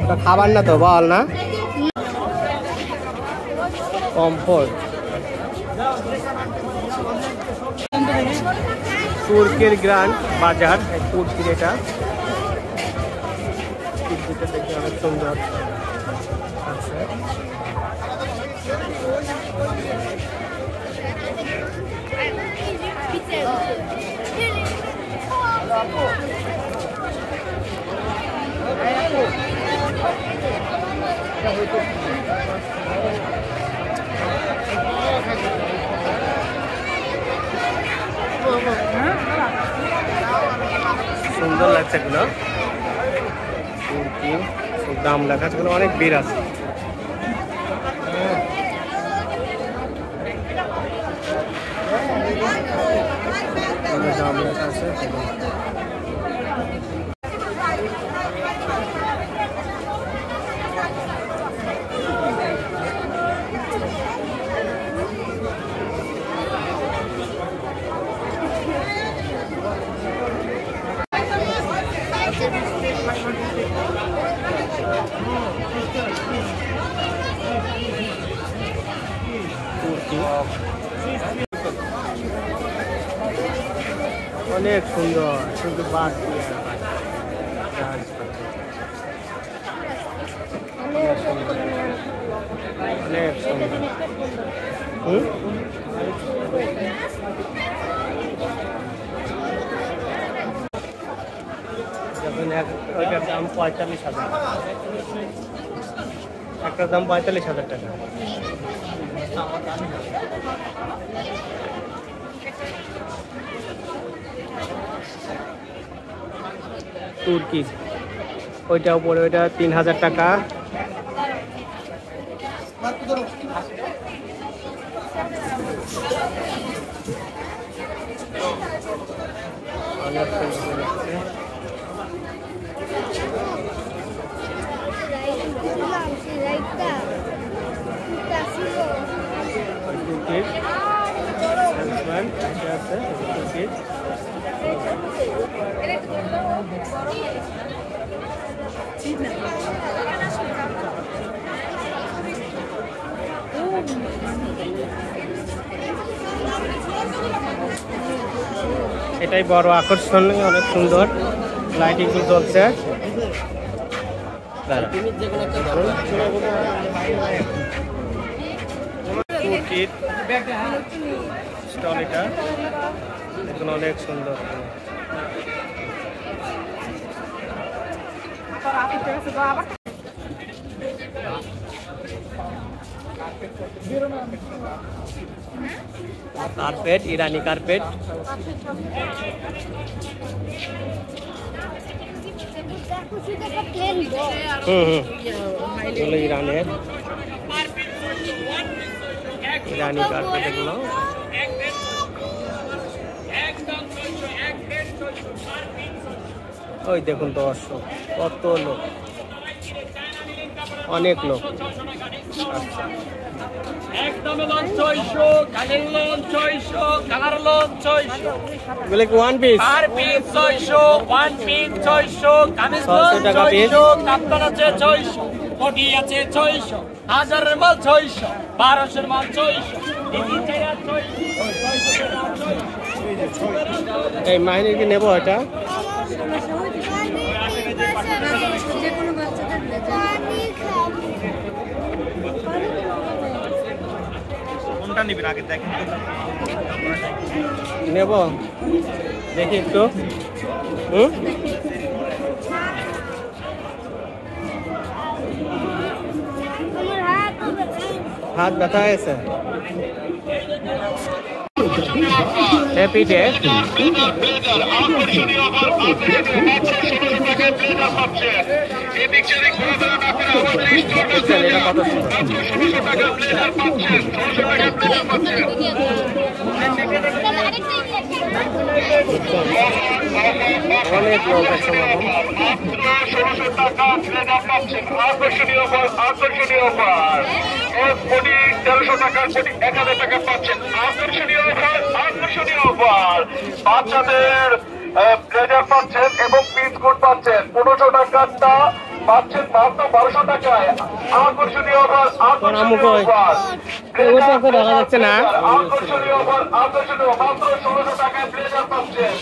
ওটা খাবার না তো বল না কমফোর্ট। তুর্কির গ্রান্ড বাজার তুর্কির এটা দেখে অনেক সুন্দর আছে। সুন্দর লাগছে এগুলো তুর্কি দাম লেখা আছে অনেক ভিড় আছে। দাম লেখা আছে অনেক সুন্দর কিন্তু বাদ অনেক সুন্দর। ওইটার দাম 45,000 একটার দাম 45,000 টাকা। তুর্কি ওইটা উপরে ওইটা 3,000 টাকা। এটাই বড় আকর্ষণ, অনেক সুন্দর লাইটিং চলছে। কুকির স্টল এটা দেখুন অনেক সুন্দর। কার্পেট, ইরানি কার্পেট। এগুলো ইরানের ইরানি কার্পেট এগুলো। ওই দেখুন দর্শক কত লোক, অনেক লোক। একদম লন 600, কানের লন 600, কালার লন 600। এগুলো কি ওয়ান পিস? আর পিস 600, ওয়ান পিস 600, কামিজ লন 600 টাকা পিস। 600, কাপ্তান আছে 600, কোটি আছে 600, 1000 এর মাল 600, 1200 এর মাল 600, 3000 600। এই মাইনে কি নেবো এটা? কোনটা নেবেন আগে দেখেন। নেব দেখি একটু। হাত ব্যথা হয়েছে। Happy day. অনেক লোক আছে। 1600 টাকা ট্রেজার পাচ্ছেন। আকর্ষণীয় অফার, আকর্ষণীয় অফার। 1300 টাকার 1000 টাকা পাচ্ছেন। আকর্ষণীয় অফার, আকর্ষণীয় অফার। বাচ্চাদের ট্রেজার পাচ্ছেন এবং বিস্কুট পাচ্ছেন। 1500 টাকারটা পাচ্ছেন মাত্র 1200 টাকায়। আকর্ষণীয় অফার, আকর্ষণীয় অফার। দেখা যাচ্ছে না। আকর্ষণীয় অফার, আকর্ষণীয় মাত্র 1600 টাকায় ট্রেজার পাচ্ছেন।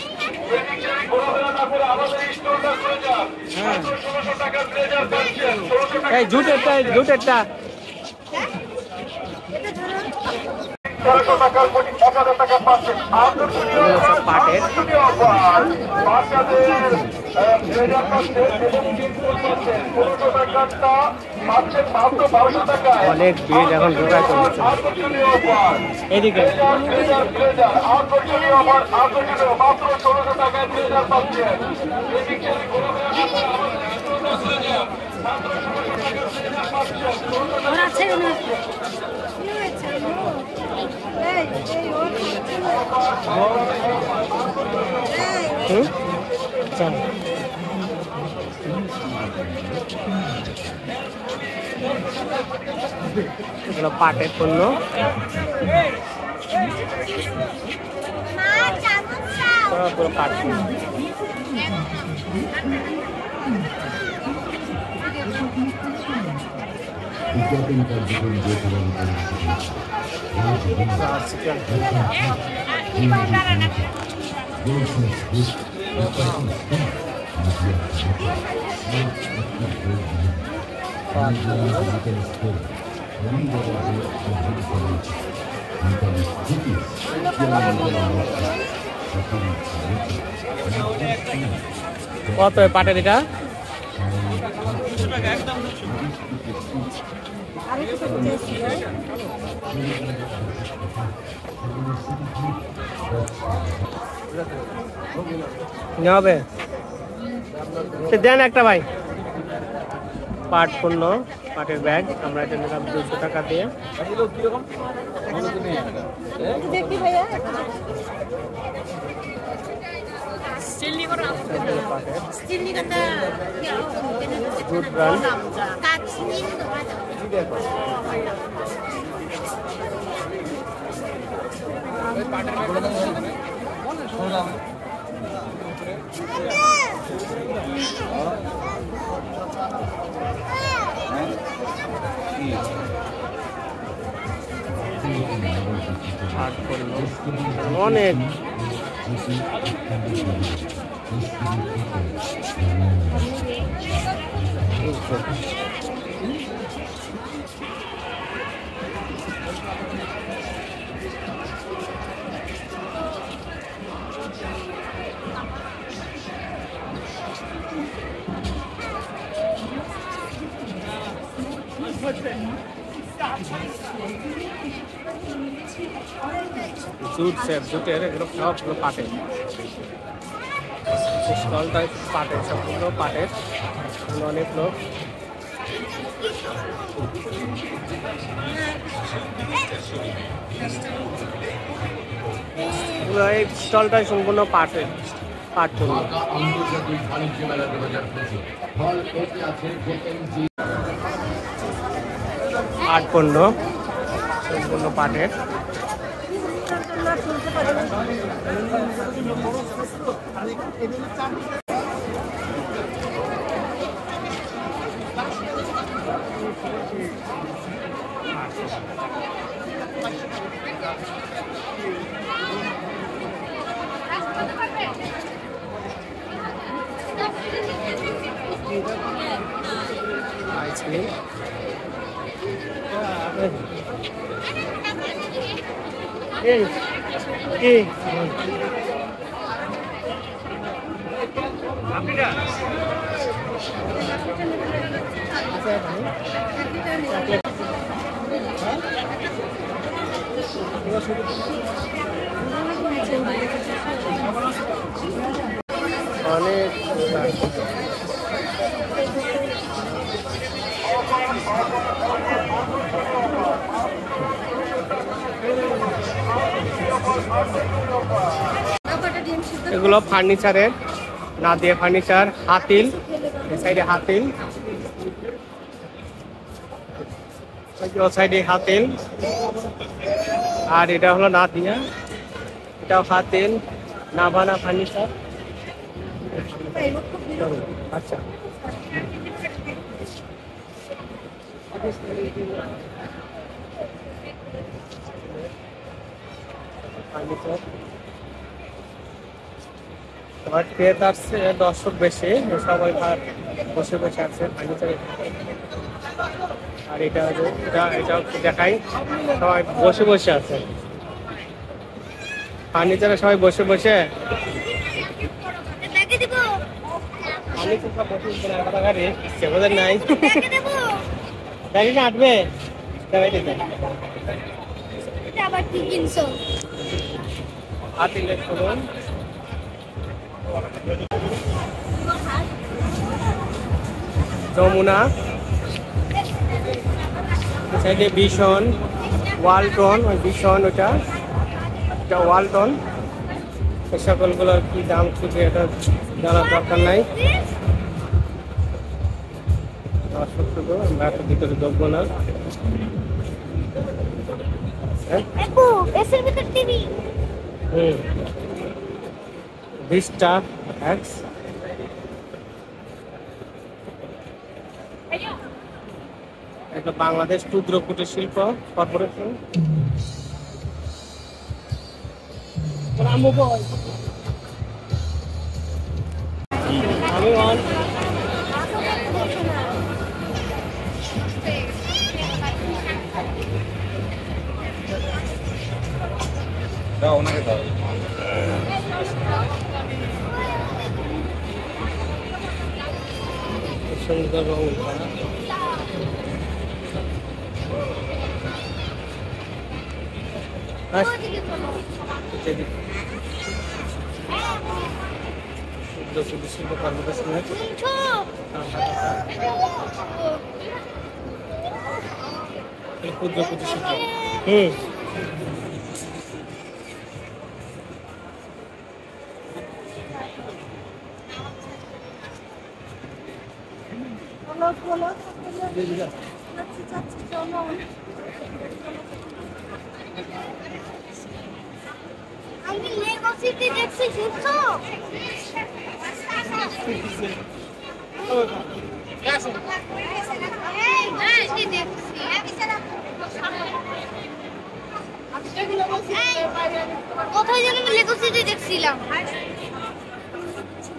এই জুটেরটা, জুটেরটা 1300 টাকার 1000 টাকা পাচ্ছেন। আকর্ষণীয় পাটের বাচ্চাদের ট্রেজার পাচ্ছেন এবং বিস্কুট পাচ্ছেন। 1500 টাকারটা পাচ্ছেন মাত্র 1200 টাকায়। অনেক ভিড় এখন ঢোকায় চলছে। আকর্ষণীয় অফার এদিকে আকর্ষণীয় অফার, আকর্ষণীয় মাত্র 1600 টাকায় ট্রেজার পাচ্ছেন। এগুলো পাটের পণ্য। পুরো পাট। কত পাটের এটা? হবে দেন একটা ভাই। পাট পণ্য, পাটের ব্যাগ। আমরা এটা নিলাম 200 টাকা দিয়ে। Jute brand. অনেক আছে। জুট সেট, জুটের এগুলো সবগুলো পাটের, স্টলটা পাটের, সবগুলো পাটের। অনেক লোক এই স্টলটাই সম্পূর্ণ পাটের, পাট পণ্য। পাট পণ্য সম্পূর্ণ পাটের। আইসক্রিম, অনেক এগুলো ফার্নিচারের, নাদিয়া ফার্নিচার, হাতিল, এই সাইডে হাতিল, ও সাইডে হাতিল, আর এটা হলো নাদিয়া, এটাও হাতিল, নাভানা ফার্নিচার। আচ্ছা, ফার্নিচার আমার ক্রেতা আসছে, দর্শক বেশি, সবাই বসে বসে আছে ফার্নিচারে। আর এটা এটা দেখাই, সবাই বসে বসে আছে ফার্নিচারে, সবাই বসে বসে নাই আটবে যমুনা, সাইডে ভীষণ, ওয়ালটন, ওই ভীষণ ওটা ওয়ালটন। এই সকলগুলোর কি দাম শুধু এটা জানার দরকার নাই, শুধু আমরা একটা ভিতরে দেখবো না। ভিস্টা এক্স, এটা বাংলাদেশ ক্ষুদ্র কুটির শিল্প কর্পোরেশন। দাও ওনাকে দাও। সুন্দর রঙ শিল্প কর্পোরেশনের ক্ষুদ্র কুটির শিল্প। আমি লেগো সিটি দেখছি, শুনছো? কোথায় যেন আমি লেগো সিটি দেখছিলাম,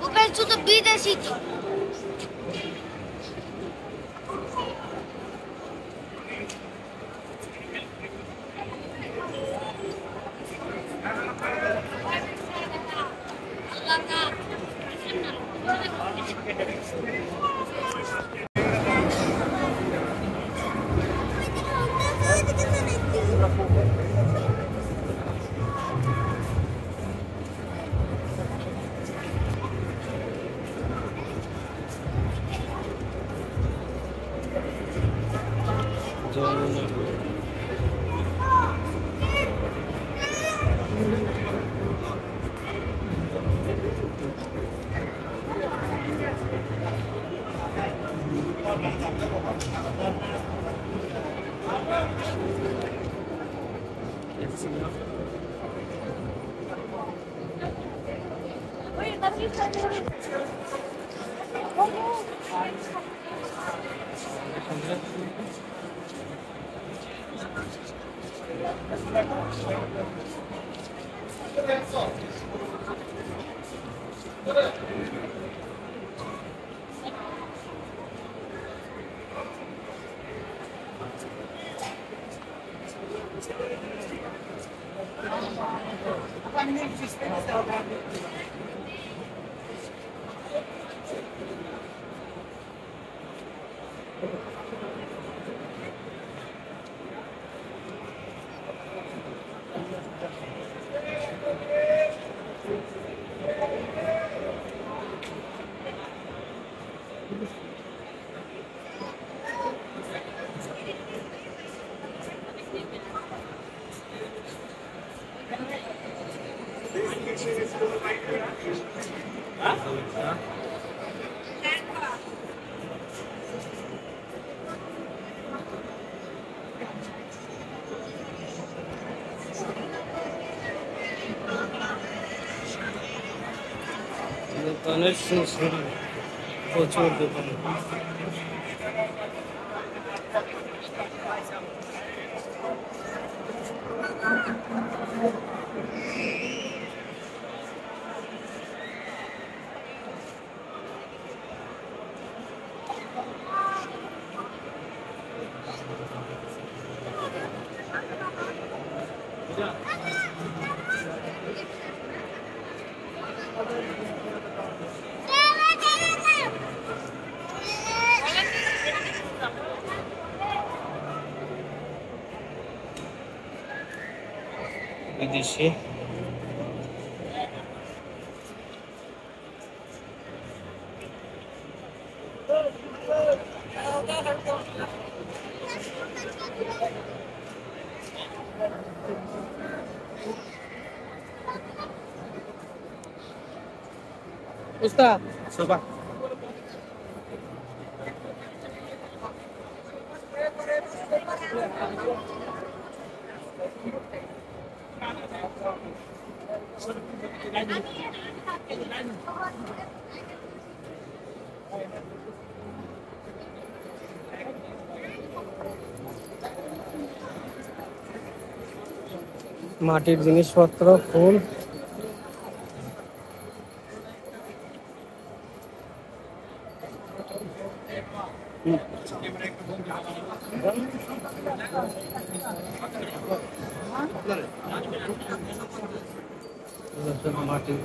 ওখানে শুধু বিদেশি তো। দোকানের প্রচুর দোকান। বিদেশি উস্তাদ সোফা মাটির জিনিসপত্র ফুল মাটির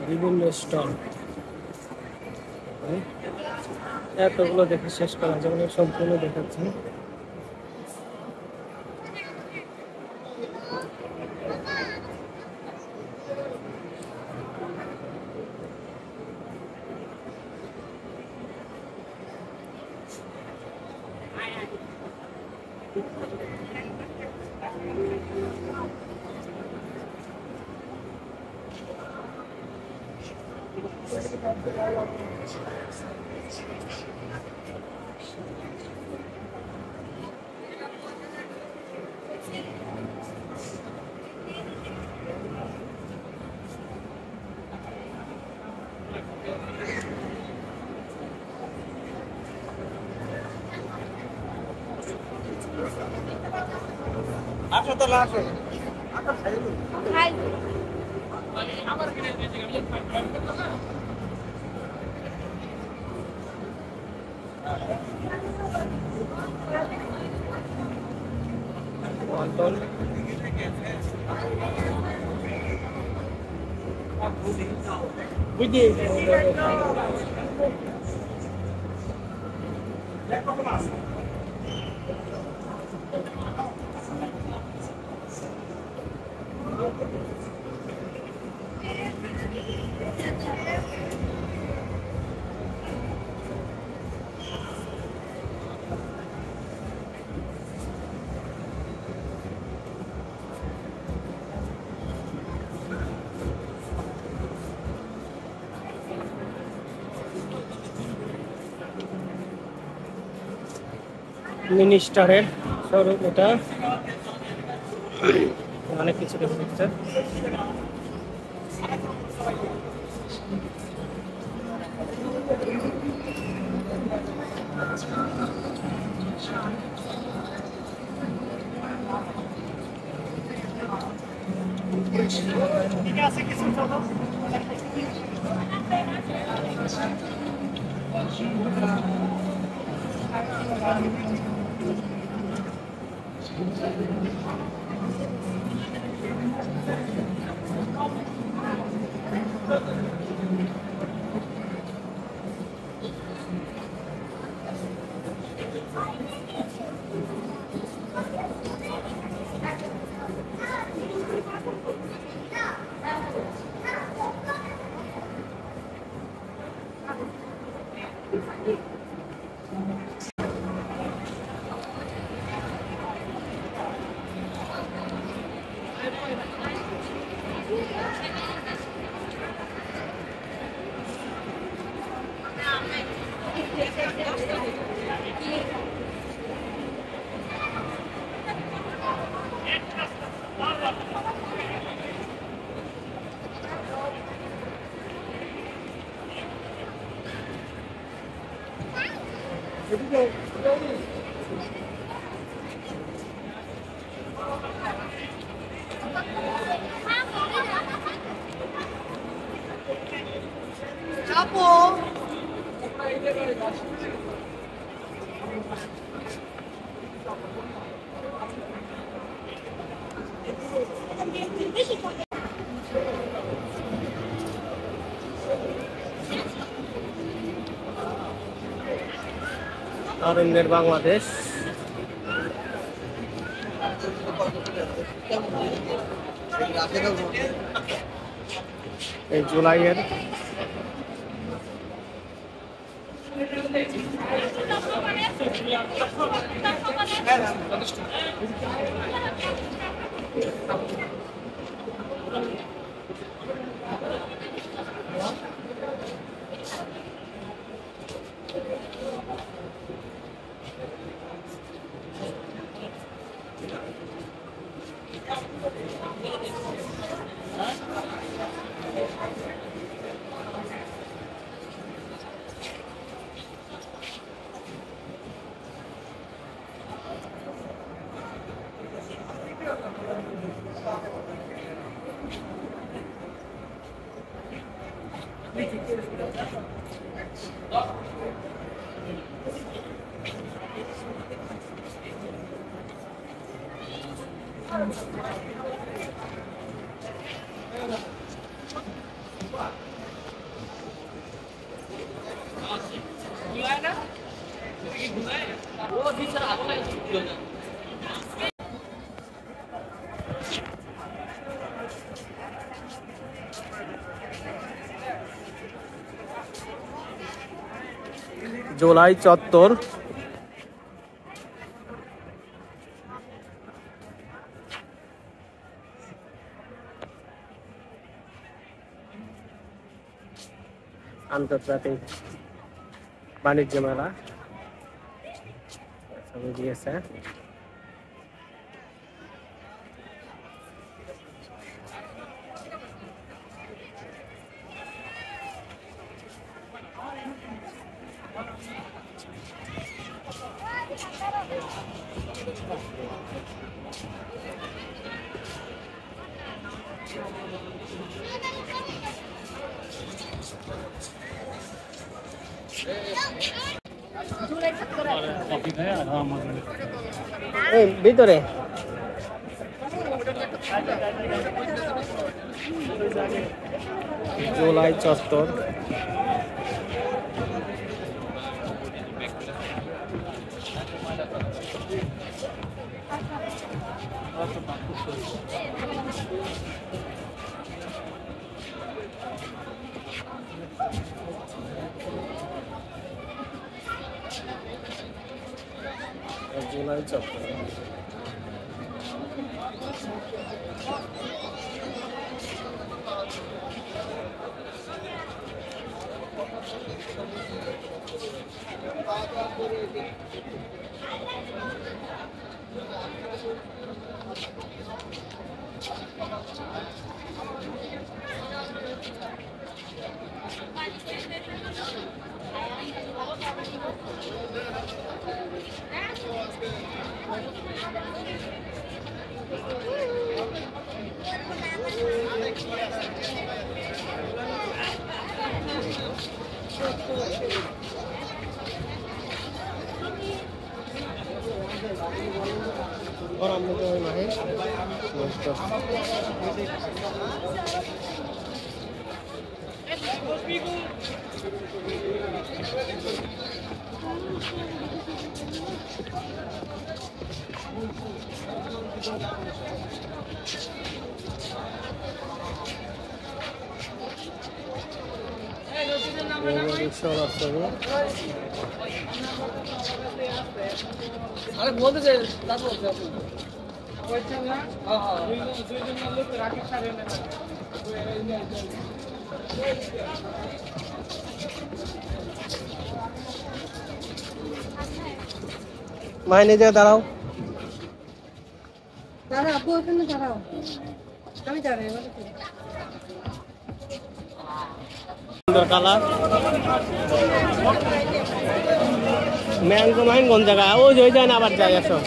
বিভিন্ন স্টল এতগুলো দেখে শেষ করা যাবে না, সম্পূর্ণ দেখাচ্ছে। মিনিস্টারের শোরুম এটা, অনেক কিছু দেখতে। তারুণ্যের বাংলাদেশ, এই জুলাইয়ের জুলাই চত্বর আন্তর্জাতিক বাণিজ্য মেলা ছবি দিয়েছে। এই ভিতরে জুলাই চত্বর। জুলাই চত্বর और हम लोग है अरे बोलते थे दस बोलते हैं हाँ हाँ लोग राकेश सर मायने जा दाঁড়াও दादा आपको ওখানে দাঁড়াও আমি দাঁড়াই সুন্দর কালার ম্যাঙ্গো মাইন কোন জায়গা ওই যে যায় না আবার যায় আসো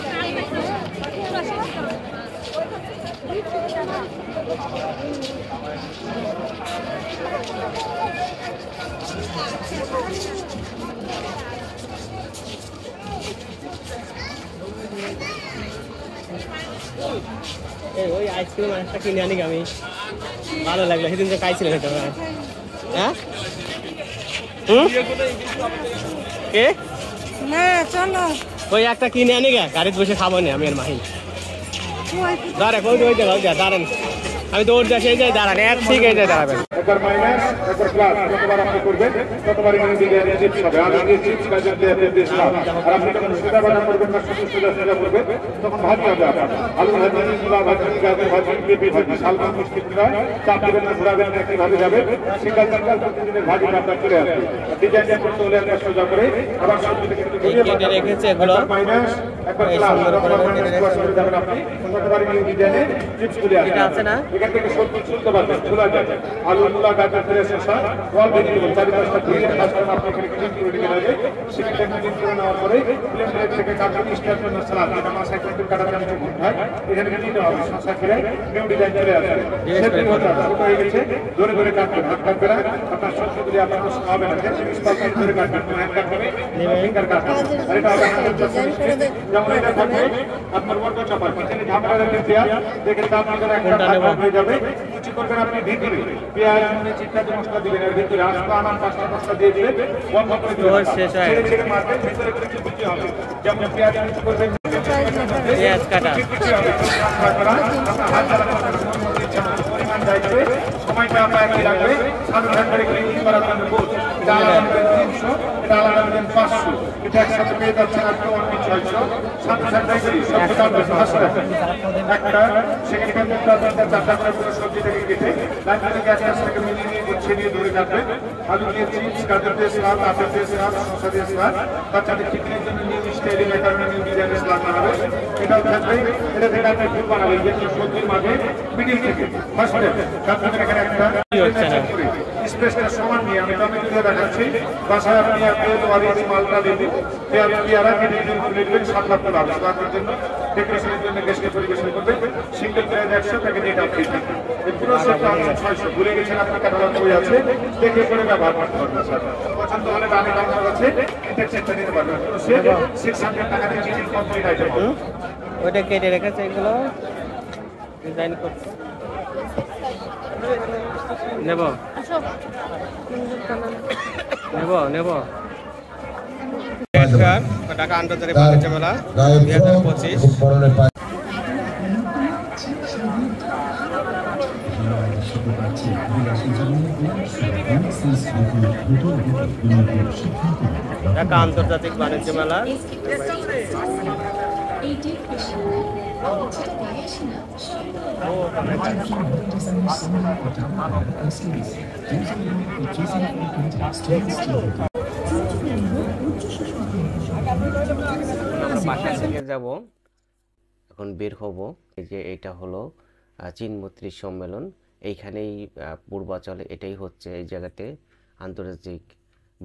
ওই আইসক্রিম একটা কিনে আনি আমি ভালো লাগলো সেদিন যে খাইছিলেন এটা হ্যাঁ কে না চলো ওই একটা কিনে আনি গা গাড়িতে বসে খাবো না আমি আর মাহি দাঁড়া কোন ওই জায়গা দাঁড়ান আমি দৌড় যাই সেই যাই দাঁড়ান এক ঠিক এই যাই দাঁড়াবেন একবার মাইনাস একবার প্লাস যতবার আপনি করবেন ততবার এখানে দিকে চিপস হবে আর এই চিপস কাজের দিয়ে আপনি দিয়েছিলাম আর আপনি যখন সেটা বানা করবেন না শুধু সেটা করবেন তখন ভাজি হবে আপনার আলু ভাজি মূলা ভাজি গাজর ভাজি পেঁপে ভাজি শালগম মিষ্টি কুমড়া চাপ দেবেন না ঘোরাবেন না একইভাবে যাবে সিঙ্গেল সিঙ্গেল প্রতিদিনের ভাজিটা আপনার চলে আসবে ডিজাইন করতে হলে আপনার সোজা করে আবার সবজি থেকে কেটে রেখেছে এগুলো মাইনাস একবার প্লাস যতবার মাইনাস করে যাবেন আপনি ততবার এই ডিজাইনে চিপস চলে আসবে আছে না এখান থেকে সবজি চলতে পারবেন খোলা যাবে আলু মূলা গাজর ফ্রেশের সাথে অল ভেজিটেবল চারি পাঁচটা ধুয়ে খাস করে আপনি এখানে ক্লিন করে রেখে দেবেন সেখানে ক্লিন করে নেওয়ার পরে প্লেন প্লেট থেকে কাটবেন স্টার জন্য সালাদ যেটা মাছায় কিন্তু কাটা যাবে খুব ভাই এখানে নিতে হবে শসা খেলে নিউ ডিজাইন চলে আসবে সেটি হতে হবে ছোট হয়ে গেছে ধরে ধরে কাটবেন হাত কাটবে না আপনার সবজিগুলি আপনার প্রশ্ন হবে না স্পাইসি ধরে কাটবেন হ্যান্ড কাটবে ফিঙ্গার কাটবেন আর এটা হবে যেমন এটা থাকবে আপনার ওয়াটার চাপার কিচেনে ঝামেলা রাখতে পেঁয়াজ দেখে তাপ আপনার একটা ভাগ হয়ে যাবে কুচি করবেন আপনি ভিতরে পেঁয়াজ চিটকাতে মশলা দিবেন এর ভিতরে আসবা আনাম পাঁচটা মশলা দিয়ে দিবেন বন্ধ করে দিবেন ছেড়ে ছেড়ে মারবেন ভিতরে কিছু কুচি হবে যেমন পেঁয়াজ কুচি করবেন পেঁয়াজ কাটা পরিমাণ দায়িত্বে সময়টা আপনার একই রাখবে সাধারণ করে ক্লিনিং করার জন্য ডাল 600, এটা আলাদা নেবেন 500, এটা একসাথে পেয়ে যাচ্ছেন আপনি অনলি 600, সাথে সাথে সবটা দাম বেশি 500 টাকা একটা। সেখানে কিন্তু আপনার চারটা করে পুরো সবজি থেকে কেটে লাইন থেকে গ্যাস থেকে মিলিয়ে গুছিয়ে নিয়ে ধরে কাটবেন। আলু দিয়ে চিপস, গাজর দিয়ে সালাদ, আপেল দিয়ে সালাদ, শসা দিয়ে সালাদ, তার সাথে টিফিনের জন্য নিউ স্টাইলে ম্যাকারনি, নিউ ডিজাইনের সালাদ বানাবে। এটাও থাকবে, এটা থেকে আপনি ফুল বানাবেন যেগুলো সবজির মাঝে মিডিল থেকে ফার্স্টে। তারপরে এখানে একটা স্পেসটা সমান নিয়ে আমি টমেটো দিয়ে দেখাচ্ছি। বাসায় আপনি আপেল, অরেঞ্জ, মালটা, লেবু, পেয়ারা কেটে দিয়ে ফুলে দেবেন 7 লাখ টাকা হবে। তার জন্য ডেকোরেশনের জন্য গেস্টকে পরিবেশন করবেন। সিঙ্গেল প্রাইস 100 টাকা দিয়ে এটা ফ্রি থাকবে। এই পুরো সেটটা 600 ভুলে গেছেন আপনার ক্যাটালগ বই আছে, দেখে করে ব্যবহার করতে পারবেন স্যার। পছন্দ হলে দামে কাউন্টার আছে, এটা চেকটা নিতে পারবেন। পুরো সেট 600 টাকা দিয়ে চিকেন কমপ্লিট আইটেম হবে। ওইটা কেটে রেখেছে, এগুলো ডিজাইন করতে নেব নেব নেব। ঢাকা আন্তর্জাতিক বাণিজ্য মেলা 2025। ঢাকা আন্তর্জাতিক বাণিজ্য মেলা বাসায় থেকে যাব, এখন বের হব। এই যে এটা হলো চীন মৈত্রী সম্মেলন, এইখানেই পূর্বাচলে এটাই হচ্ছে এই জায়গাতে আন্তর্জাতিক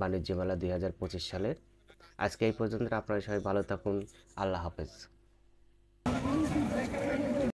বাণিজ্য মেলা 2025 সালের। আজকে এই পর্যন্ত, আপনারা সবাই ভালো থাকুন, আল্লাহ হাফেজ।